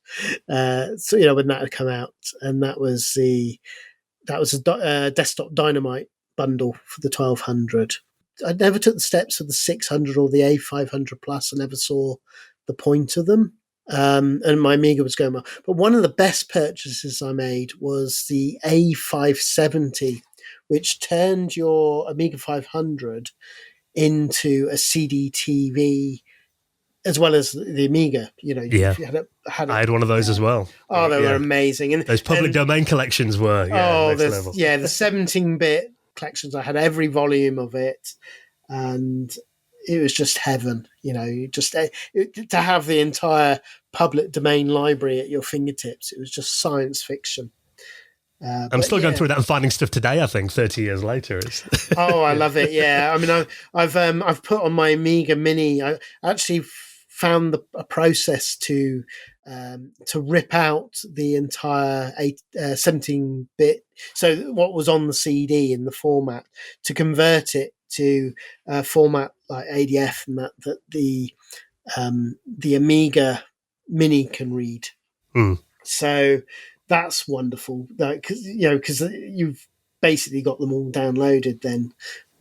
So when that had come out, and that was a desktop dynamite bundle for the 1200. I never took the steps of the 600 or the A500 plus. I never saw the point of them. And my Amiga was going well. But one of the best purchases I made was the A570 which turned your Amiga 500 into a CD TV as well as the Amiga. You know, Yeah. you had I had one of those as well. Oh, they Yeah. were amazing. And those public domain collections were next level. Yeah, the 17-bit collections. I had every volume of it, and it was just heaven. You know, just to have the entire public domain library at your fingertips. It was just science fiction. I'm still going through that and finding stuff today. I think 30 years later, I love it. Yeah, I mean, I've put on my Amiga Mini. I actually found a process to rip out the entire 17-bit. So what was on the CD in the format, to convert it to a format like ADF, and that the Amiga Mini can read. So that's wonderful, because you've basically got them all downloaded then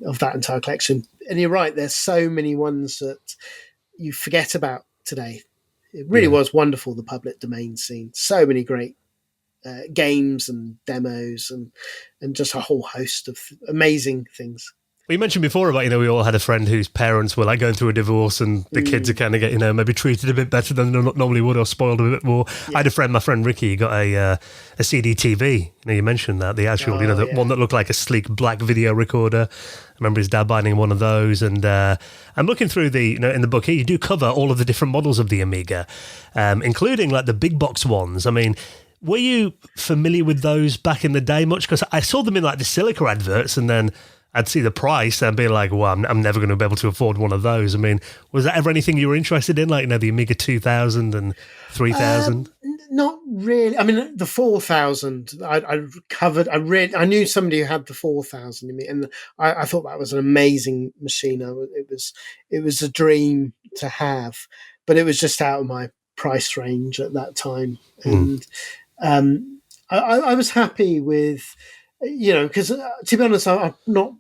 of that entire collection. And you're right, there's so many ones that you forget about today. It really was wonderful, the public domain scene. So many great games and demos and just a whole host of amazing things. Well, you mentioned before about, we all had a friend whose parents were like going through a divorce, and the kids are kind of get, maybe treated a bit better than they normally would, or spoiled a bit more. Yeah. I had a friend, my friend Ricky, he got a CD TV. You mentioned that, the actual, one that looked like a sleek black video recorder. I remember his dad buying one of those, and I'm looking through the, in the book here, you do cover all of the different models of the Amiga, including like the big box ones. I mean, were you familiar with those back in the day much? Because I saw them in like the Silica adverts, and then I'd see the price and be like, well, I'm never going to be able to afford one of those. I mean, was that ever anything you were interested in, like, the Amiga 2000 and 3000? Not really. I mean, the 4000, I covered. I knew somebody who had the 4000, and I thought that was an amazing machine. It was a dream to have, but it was just out of my price range at that time. And I was happy with, because to be honest, I'm not.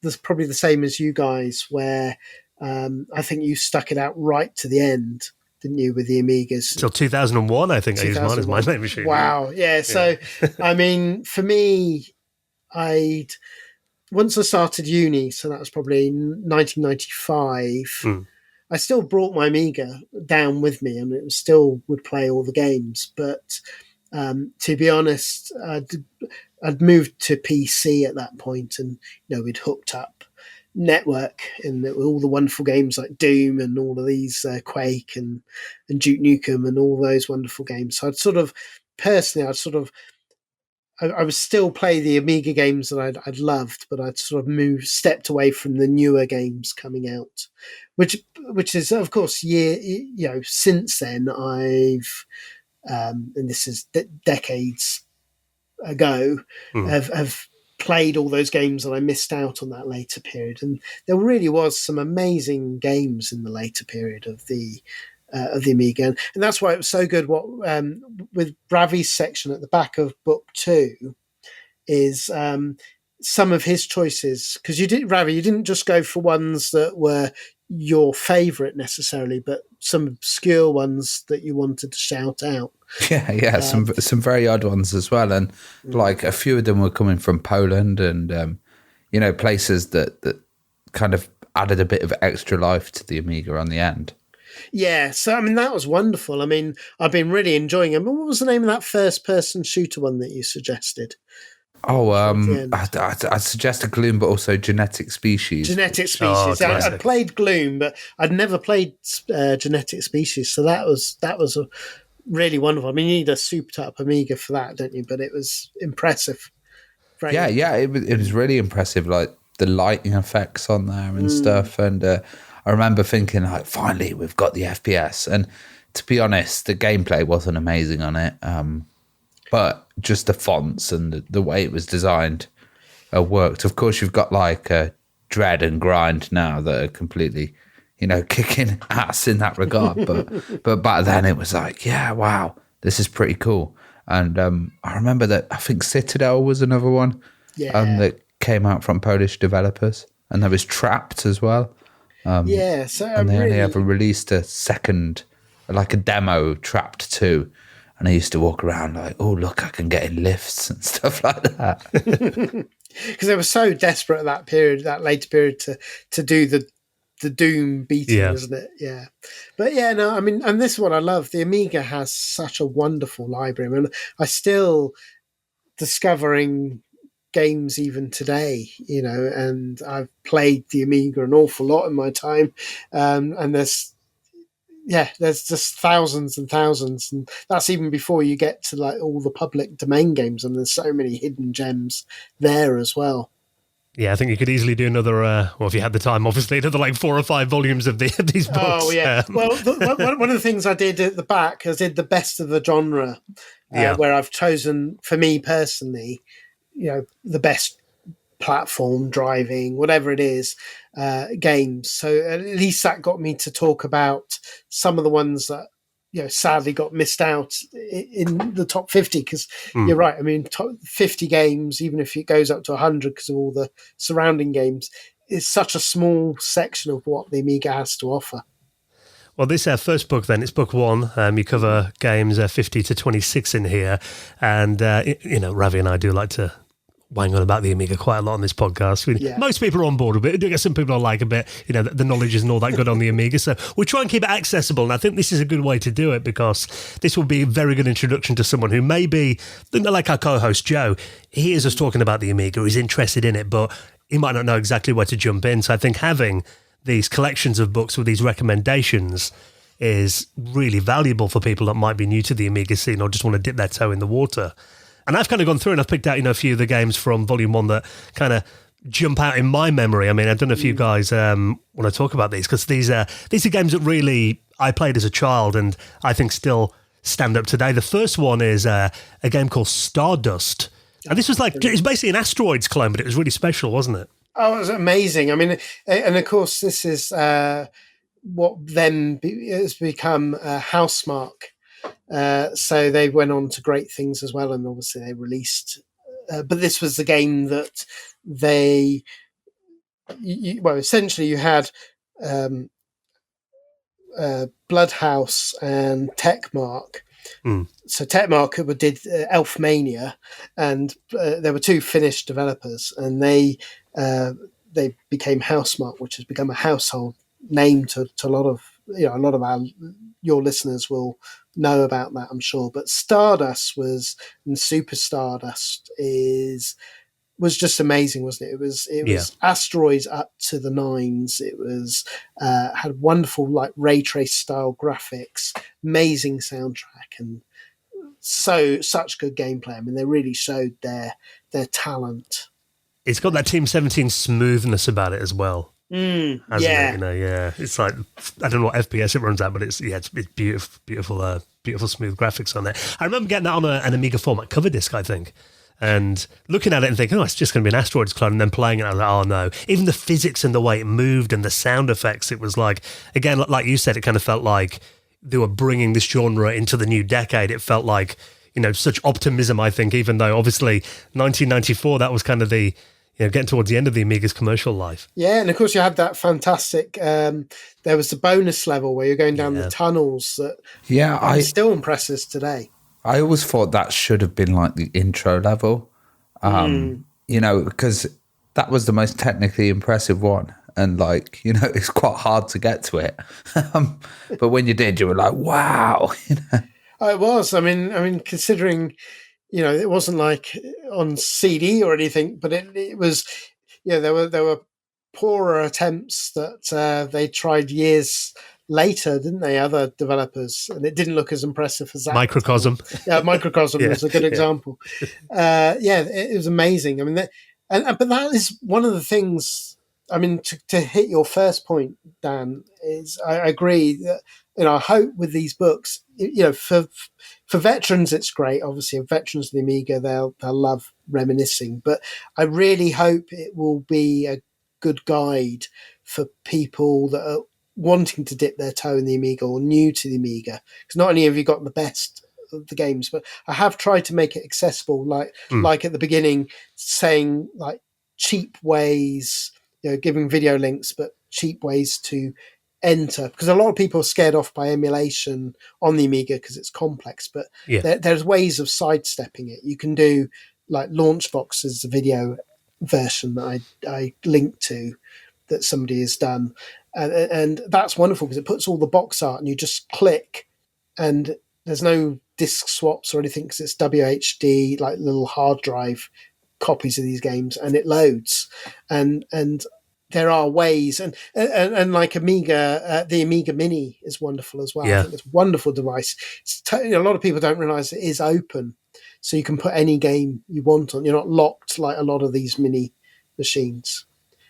That's probably the same as you guys, where I think you stuck it out right to the end, didn't you, with the Amigas? Until 2001, I think I used mine as my main machine. Wow, yeah. So, I mean, for me, once I started uni, so that was probably 1995, I still brought my Amiga down with me, and it still would play all the games. But to be honest, I'd moved to PC at that point, and we'd hooked up network and all the wonderful games like Doom and all of these Quake and Duke Nukem and all those wonderful games. So I would still play the Amiga games that I'd loved, but I'd sort of stepped away from the newer games coming out, which is of course since then I've and this is decades ago, have played all those games that I missed out on that later period, and there really was some amazing games in the later period of the Amiga, and that's why it was so good. What with Ravi's section at the back of book 2 is some of his choices, because you didn't just go for ones that were your favorite necessarily, but some obscure ones that you wanted to shout out. Some very odd ones as well, and like a few of them were coming from Poland, and places that kind of added a bit of extra life to the Amiga on the end. Yeah, so I mean that was wonderful. I mean, I've been really enjoying it. But what was the name of that first-person shooter one that you suggested? I suggested Gloom, but also Genetic Species. Genetic Species. I played Gloom, but I'd never played Genetic Species, so that was a really wonderful. I mean, you need a souped-up Amiga for that, don't you? But it was impressive. It was really impressive, like the lighting effects on there and stuff. And I remember thinking, like, finally, we've got the FPS. And to be honest, the gameplay wasn't amazing on it. But just the fonts and the way it was designed worked. Of course, you've got like Dread and Grind now that are completely, kicking ass in that regard. But back then it was like, yeah, wow, this is pretty cool. And I remember that I think Citadel was another one that came out from Polish developers. And there was Trapped as well. And they only ever released a second, like a demo, Trapped 2. And I used to walk around like, oh, look, I can get in lifts and stuff like that. because they were so desperate at that period, that later period, to do the Doom beating, isn't it? Yeah. But yeah, no, I mean, and this is what I love. The Amiga has such a wonderful library. I mean, I still discovering games even today, and I've played the Amiga an awful lot in my time. And there's just thousands and thousands. And that's even before you get to like all the public domain games. And there's so many hidden gems there as well. Yeah, I think you could easily do another, well, if you had the time, obviously, another like 4 or 5 volumes of these books. Oh, yeah. Well, one of the things I did at the back, I did the best of the genre, where I've chosen, for me personally, the best platform, driving, whatever it is, games. So at least that got me to talk about some of the ones that, sadly got missed out in the top 50, because you're right. I mean, top 50 games, even if it goes up to 100 because of all the surrounding games, is such a small section of what the Amiga has to offer. Well, this first book, then, it's book 1. You cover games 50 to 26 in here. And, Ravi and I do like to wang on about the Amiga quite a lot on this podcast. Most people are on board with it. I do get some people I like a bit, the knowledge isn't all that good on the Amiga. So we try and keep it accessible. And I think this is a good way to do it, because this will be a very good introduction to someone who may be, like our co-host Joe, he hears us talking about the Amiga, he's interested in it, but he might not know exactly where to jump in. So I think having these collections of books with these recommendations is really valuable for people that might be new to the Amiga scene or just want to dip their toe in the water. And I've kind of gone through and I've picked out, a few of the games from Volume 1 that kind of jump out in my memory. I mean, I don't know if you guys want to talk about these, because these are games that really I played as a child and I think still stand up today. The first one is a game called Stardust. And this was it was basically an asteroids clone, but it was really special, wasn't it? Oh, it was amazing. I mean, and of course, this is what then has become Housemarque. So they went on to great things as well, and obviously they released. But this was the game that essentially you had Bloodhouse and Techmark. So Techmark did Elfmania, and there were 2 Finnish developers, and they became Housemarque, which has become a household name to a lot of your listeners will know about that, I'm sure. But Stardust and Super Stardust was just amazing, wasn't it? It was asteroids up to the nines. It was had wonderful ray trace style graphics, amazing soundtrack, and such good gameplay. I mean, they really showed their talent. It's got that Team 17 smoothness about it as well. It? It's like, I don't know what FPS it runs at, but it's beautiful, beautiful smooth graphics on there. I remember getting that on an Amiga format cover disc, I think, and looking at it and thinking, it's just going to be an asteroids clone, and then playing it, I was like, oh no. Even the physics and the way it moved and the sound effects, it was like, again, like you said, it kind of felt like they were bringing this genre into the new decade. It felt like, such optimism, I think, even though obviously 1994, that was kind of the, getting towards the end of the Amiga's commercial life. Yeah, and of course you had that fantastic, there was the bonus level where you're going down the tunnels that still impresses today. I always thought that should have been like the intro level, because that was the most technically impressive one. And it's quite hard to get to it. But when you did, you were like, wow. Oh, it was. I mean, considering... it wasn't like on CD or anything, but it was, there were poorer attempts that they tried years later, didn't they? Other developers, and it didn't look as impressive as that. Microcosm. Yeah, Microcosm was a good example. It was amazing. I mean, but that is one of the things. I mean, to hit your first point, Dan, is I agree that, I hope with these books, for veterans, it's great. Obviously, veterans of the Amiga, they'll love reminiscing. But I really hope it will be a good guide for people that are wanting to dip their toe in the Amiga or new to the Amiga. Because not only have you got the best of the games, but I have tried to make it accessible, like at the beginning, saying cheap ways, giving video links, but cheap ways to enter, because a lot of people are scared off by emulation on the Amiga because it's complex, but there's ways of sidestepping it. You can do Launchbox as a video version that I linked to that somebody has done, and that's wonderful because it puts all the box art and you just click, and there's no disc swaps or anything because it's WHD, like little hard drive copies of these games, and it loads, and there are ways, and like Amiga, the Amiga Mini is wonderful as well. Yeah. I think it's a wonderful device. A lot of people don't realize it is open, so you can put any game you want on. You're not locked like a lot of these mini machines.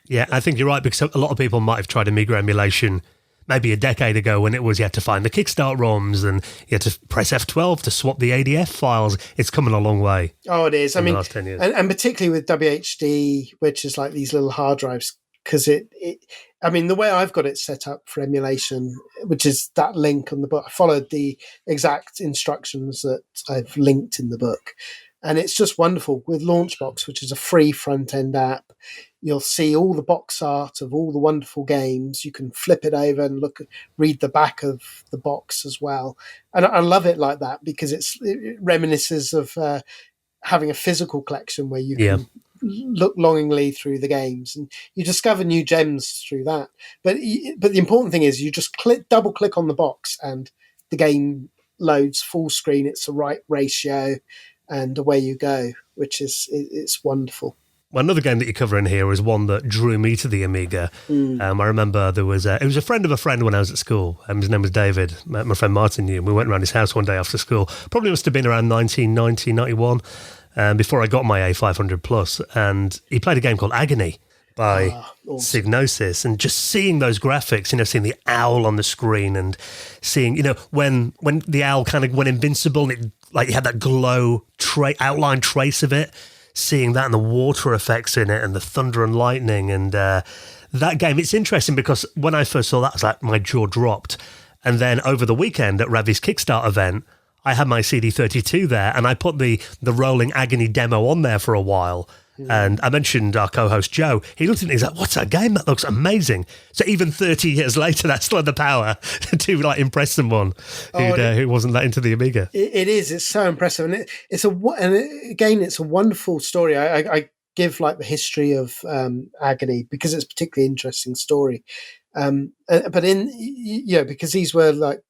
Yeah, I think you're right, because a lot of people might have tried Amiga emulation maybe a decade ago when it was you had to find the Kickstart ROMs and you had to press F12 to swap the ADF files. It's coming a long way. Oh, it is. I mean, the last 10 years. And particularly with WHD, which is like these little hard drives, because I mean, the way I've got it set up for emulation, which is that link on the book, I followed the exact instructions that I've linked in the book. And it's just wonderful. With Launchbox, which is a free front-end app, you'll see all the box art of all the wonderful games. You can flip it over and read the back of the box as well. And I love it like that because it reminisces of having a physical collection where you can look longingly through the games, and you discover new gems through that. But the important thing is you just double click on the box and the game loads full screen. It's the right ratio, and away you go, which is it's wonderful. Well, another game that you cover in here is one that drew me to the Amiga. I remember it was a friend of a friend when I was at school. His name was David. My friend Martin knew him. We went around his house one day after school. Probably must have been around 1990, 91, before I got my A500 Plus. And he played a game called Agony by awesome. Psygnosis. And just seeing those graphics, seeing the owl on the screen and seeing, when the owl kind of went invincible and it had that glow outline trace of it. Seeing that and the water effects in it and the thunder and lightning and that game, it's interesting because when I first saw that, I was like, my jaw dropped. And then over the weekend at Ravi's Kickstart event, I had my CD32 there and I put the Rolling Agony demo on there for a while. And I mentioned our co-host Joe. He looked at it and he's like, what's that game? That looks amazing. So even 30 years later, that's still had the power to impress someone who wasn't that into the Amiga. It is. It's so impressive. And it's a wonderful story. I give the history of Agony because it's a particularly interesting story. But because these were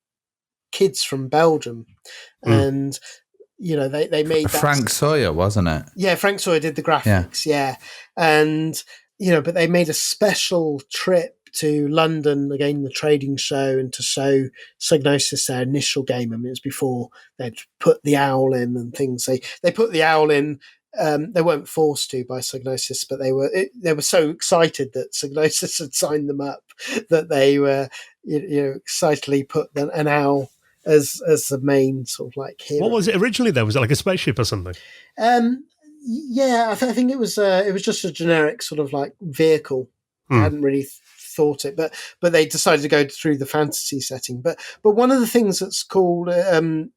kids from Belgium and they made that. Frank Sawyer, wasn't it? Yeah, Frank Sawyer did the graphics, yeah. And, but they made a special trip to London, again, the trading show, and to show Psygnosis their initial game. I mean, it was before they'd put the owl in and things. They put the owl in. They weren't forced to by Psygnosis, but they were so excited that Psygnosis had signed them up that they were, excitedly put an owl as the main sort of hero. What was it originally though? Was it like a spaceship or something? Yeah, I think it was just a generic sort of vehicle. I hadn't really thought it, but they decided to go through the fantasy setting. But one of the things that's called and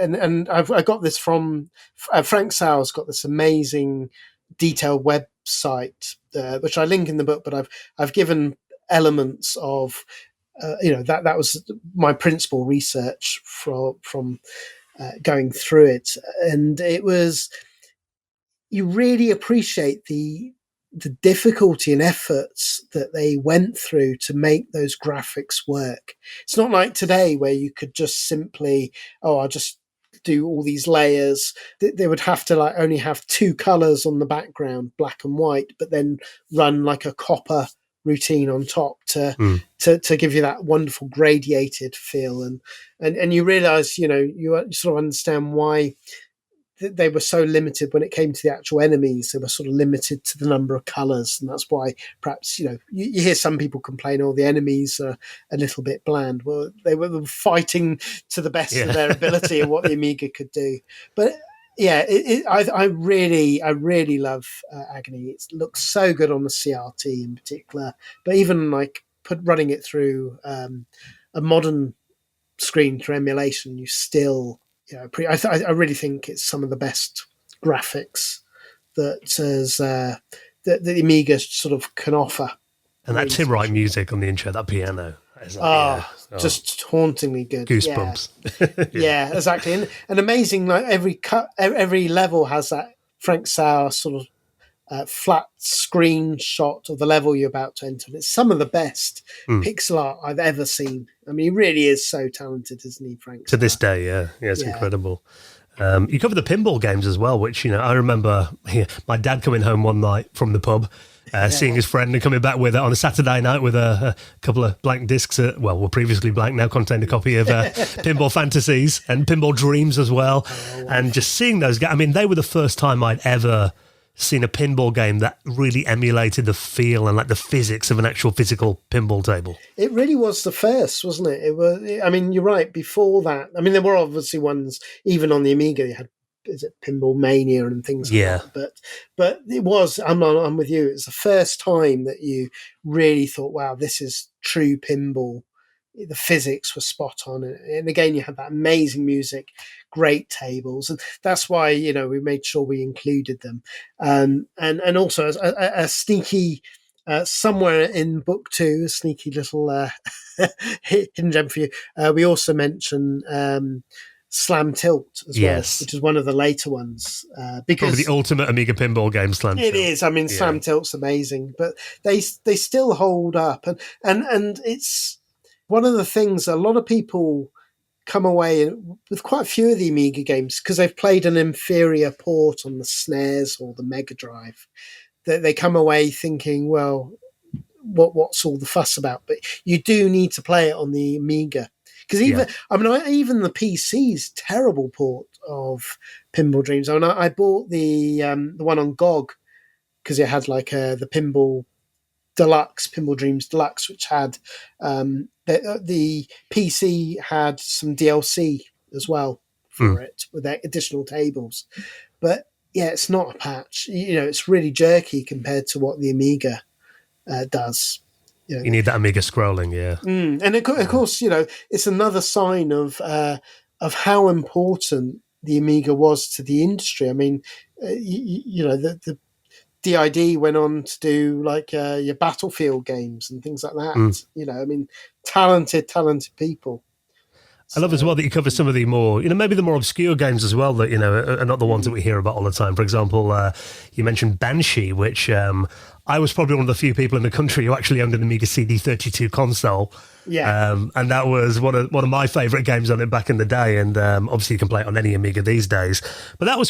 I got this from Frank Sauer's got this amazing detailed website which I link in the book, but I've given elements of that was my principal research from going through it, and it was, you really appreciate the difficulty and efforts that they went through to make those graphics work. It's not like today where you could just simply, I'll just do all these layers. They would have to only have two colors on the background, black and white, but then run a copper routine on top to give you that wonderful gradiated feel, and you realize you sort of understand why they were so limited when it came to the actual enemies. They were sort of limited to the number of colors, and that's why perhaps you hear some people complain, the enemies are a little bit bland. Well, they were fighting to the best of their ability and what the Amiga could do. But yeah, I really love Agony. It looks so good on the CRT in particular, but even running it through a modern screen through emulation, you still, I really think it's some of the best graphics that the Amiga sort of can offer. And that Tim Wright music on the intro, that piano. Just hauntingly good. Goosebumps. Yeah, exactly. And amazing, every level has that Frank Sauer sort of flat screenshot of the level you're about to enter. It's some of the best pixel art I've ever seen. I mean, he really is so talented, isn't he, Frank? To this day, yeah, it's incredible. You cover the pinball games as well, which, I remember my dad coming home one night from the pub, seeing his friend and coming back with it on a Saturday night with a couple of blank discs, were previously blank, now contained a copy of Pinball Fantasies and Pinball Dreams as well. And just seeing those games, I mean, they were the first time I'd ever seen a pinball game that really emulated the feel and like the physics of an actual physical pinball table. It really was the first, wasn't it? It was. I mean, you're right. Before that, I mean, there were obviously ones even on the Amiga. You had, is it Pinball Mania and things like that. But it was. I'm with you. It's the first time that you really thought, "Wow, this is true pinball." The physics were spot on, and again, you had that amazing music, great tables, and that's why we made sure we included them, and also a sneaky somewhere in book 2, a sneaky little hidden gem for you. We also mention Slam Tilt as well, which is one of the later ones, because probably the ultimate Amiga pinball game. Slam Tilt. It is. I mean, Slam Tilt's amazing, but they still hold up, and it's one of the things a lot of people come away with quite a few of the Amiga games because they've played an inferior port on the SNES or the Mega Drive. They come away thinking, well, what's all the fuss about? But you do need to play it on the Amiga because even the PC's terrible port of Pinball Dreams. I mean, I bought the one on GOG because it had like the Pinball Dreams Deluxe, which had the PC had some DLC as well for it with additional tables. But yeah, it's not a patch. It's really jerky compared to what the Amiga does. You need that Amiga scrolling, yeah. And of course, it's another sign of how important the Amiga was to the industry. I mean, the DID went on to do like your Battlefield games and things like that. I mean, talented people. I love as well that you cover some of the more, maybe the more obscure games as well that, are not the ones that we hear about all the time. For example, you mentioned Banshee, which I was probably one of the few people in the country who actually owned an Amiga CD32 console. Yeah. And that was one of my favourite games on it back in the day. And obviously you can play it on any Amiga these days. But that was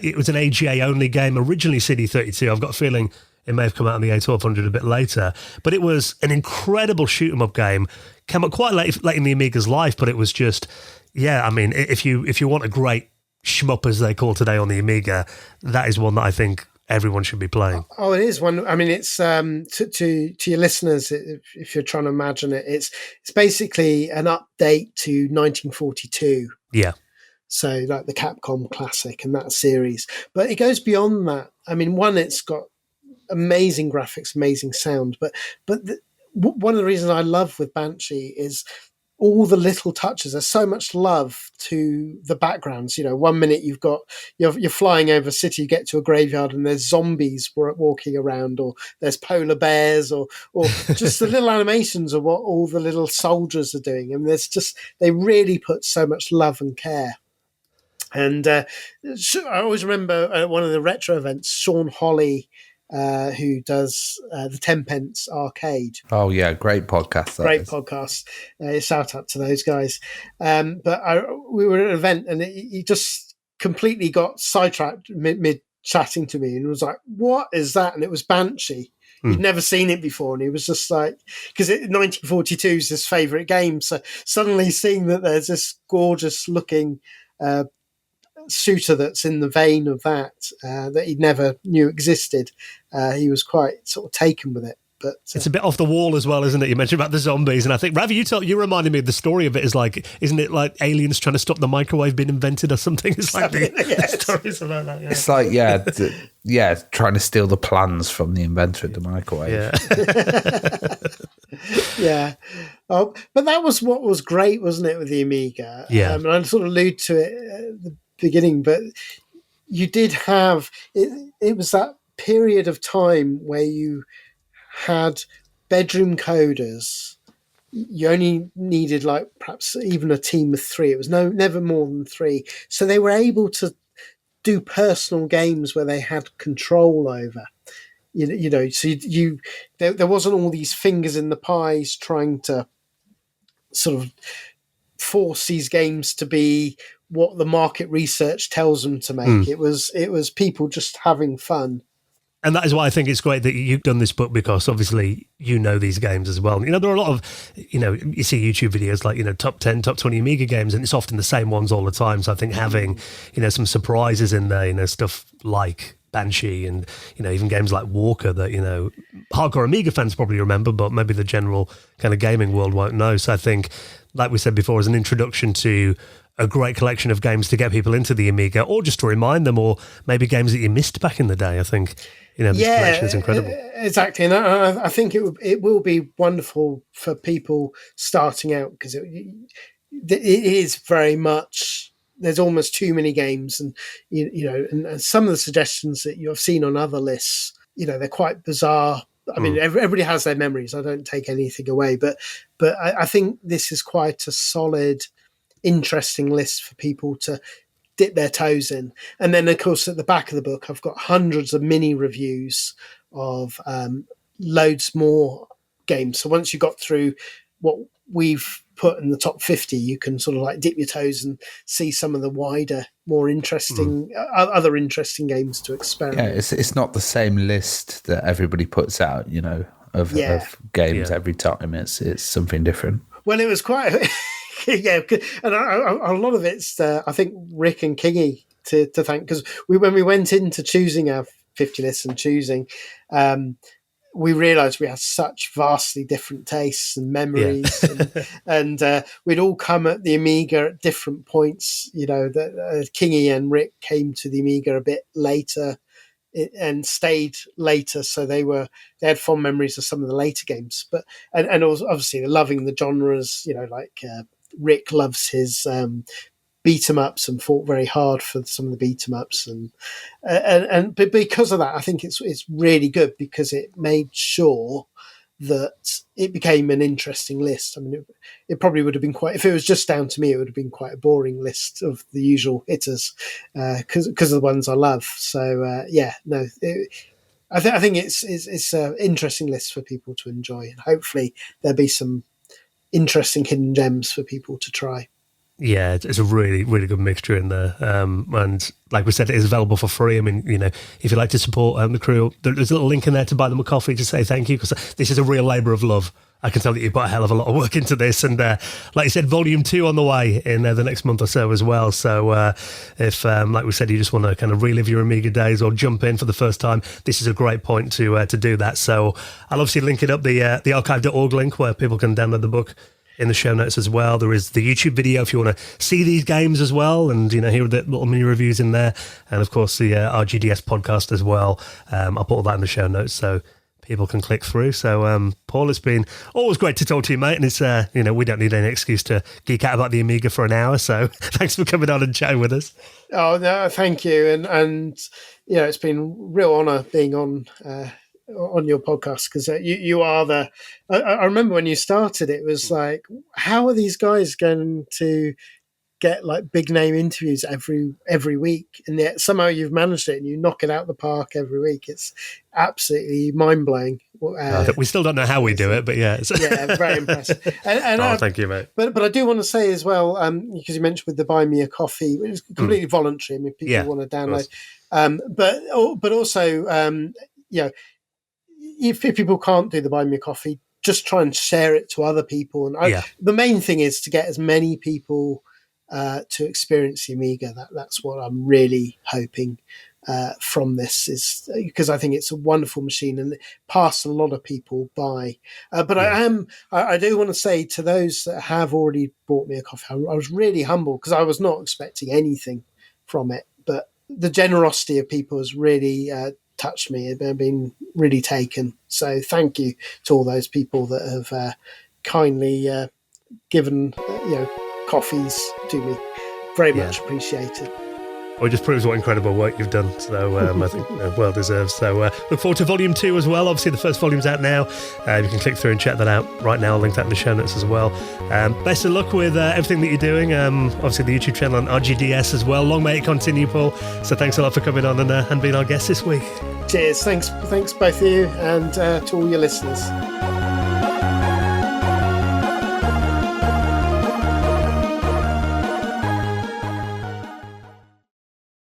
it was an AGA-only game, originally CD32. I've got a feeling it may have come out on the A1200 a bit later. But it was an incredible shoot-'em-up game. Came up quite late in the Amiga's life, but it was just, I mean, if you want a great shmup, as they call today on the Amiga, that is one that I think everyone should be playing. Oh, it is one. I mean, it's to your listeners, if you're trying to imagine it, it's basically an update to 1942. Yeah. So like the Capcom classic and that series, but it goes beyond that. I mean, one, it's got amazing graphics, amazing sound, but one of the reasons I love with Banshee is all the little touches. There's so much love to the backgrounds. 1 minute you're flying over a city, you get to a graveyard and there's zombies walking around, or there's polar bears, or just the little animations of what all the little soldiers are doing. And they really put so much love and care. And I always remember at one of the retro events, Sean Holly, who does the 10 Pence Arcade. Oh yeah, great podcast. Podcast. Shout out to those guys. But we were at an event and he just completely got sidetracked mid chatting to me and was like, "What is that?" And it was Banshee. He'd never seen it before, and he was just like, because 1942 is his favourite game. So suddenly seeing that there's this gorgeous looking shooter that's in the vein of that he never knew existed, he was quite sort of taken with it. But it's a bit off the wall as well, isn't it? You mentioned about the zombies, and I think Ravi, you reminded me of the story of it. Is like, isn't it like aliens trying to stop the microwave being invented or something? It's like the stories about that. Yeah. It's like trying to steal the plans from the inventor of the microwave. Yeah. Oh, but that was what was great, wasn't it, with the Amiga? Yeah. And I sort of allude to it at the beginning, but you did have it. It was that period of time where you had bedroom coders. You only needed perhaps even a team of 3. It was never more than 3. So they were able to do personal games where they had control over. So there wasn't all these fingers in the pies trying to sort of force these games to be what the market research tells them to make. It was people just having fun. And that is why I think it's great that you've done this book, because obviously you know these games as well. There are a lot of, you see YouTube videos like, top 10, top 20 Amiga games, and it's often the same ones all the time. So I think having, some surprises in there, stuff like Banshee and, even games like Walker that, hardcore Amiga fans probably remember, but maybe the general kind of gaming world won't know. So I think, like we said before, as an introduction to a great collection of games to get people into the Amiga, or just to remind them, or maybe games that you missed back in the day, I think, this collection is incredible. Exactly. And I think it will be wonderful for people starting out, because it is very much, there's almost too many games, and and some of the suggestions that you have seen on other lists, they're quite bizarre. I mean, everybody has their memories. I don't take anything away, but I think this is quite a solid, interesting list for people to dip their toes in. And then, of course, at the back of the book, I've got hundreds of mini reviews of loads more games. So once you got through what we've put in the top 50, you can sort of like dip your toes and see some of the wider, more interesting, other interesting games to experiment. Yeah, it's not the same list that everybody puts out, of games every time. It's something different. Well, it was quite... Yeah, and a lot of it's, I think, Rick and Kingy to thank, because when we went into choosing our 50 lists and choosing, we realised we had such vastly different tastes and memories, and we'd all come at the Amiga at different points. That Kingy and Rick came to the Amiga a bit later and stayed later, so they had fond memories of some of the later games. But and also, obviously, they're loving the genres. Like. Rick loves his beat 'em ups and fought very hard for some of the beat 'em ups, but because of that, I think it's really good, because it made sure that it became an interesting list. I mean, it probably would have been if it was just down to me, it would have been quite a boring list of the usual hitters, because of the ones I love. So I think it's an interesting list for people to enjoy, and hopefully there'll be some interesting hidden gems for people to try. Yeah, it's a really, really good mixture in there. And like we said, it is available for free. I mean, if you'd like to support the crew, there's a little link in there to buy them a coffee to say thank you, because this is a real labour of love. I can tell that you put a hell of a lot of work into this. And like you said, volume 2 on the way in the next month or so as well. So if, like we said, you just want to kind of relive your Amiga days or jump in for the first time, this is a great point to do that. So I'll obviously link it up, the archive.org link, where people can download the book, in the show notes as well. There is the YouTube video if you want to see these games as well, and hear the little mini reviews in there, and of course the RGDS podcast as well. I'll put all that in the show notes so people can click through. So Paul, it's been always great to talk to you, mate, and it's we don't need any excuse to geek out about the Amiga for an hour, so thanks for coming on and chatting with us. Oh no, thank you, and it's been a real honour being on your podcast, because you are the. I remember when you started, it was like, how are these guys going to get like big name interviews every week, and yet somehow you've managed it and you knock it out the park every week. It's absolutely mind blowing. We still don't know how we do it, but yeah, very impressive. And thank you, mate. But I do want to say as well, because you mentioned with the Buy Me a Coffee, it was completely voluntary. I mean, people want to download, but also if people can't do the Buy Me a Coffee, just try and share it to other people. And the main thing is to get as many people to experience the Amiga. That's what I'm really hoping from this, is because I think it's a wonderful machine and it passed a lot of people by. But I do want to say to those that have already bought me a coffee, I was really humble, because I was not expecting anything from it. But the generosity of people has really touched me. I've been really taken. So thank you to all those people that have kindly given coffees to me. Very much appreciated. Well, it just proves what incredible work you've done. So I think well deserved. So look forward to Volume 2 as well. Obviously, the first volume's out now. You can click through and check that out right now. I'll link that in the show notes as well. Best of luck with everything that you're doing. Obviously, the YouTube channel on RGDS as well. Long may it continue, Paul. So thanks a lot for coming on and being our guest this week. Cheers. Thanks both of you, and to all your listeners.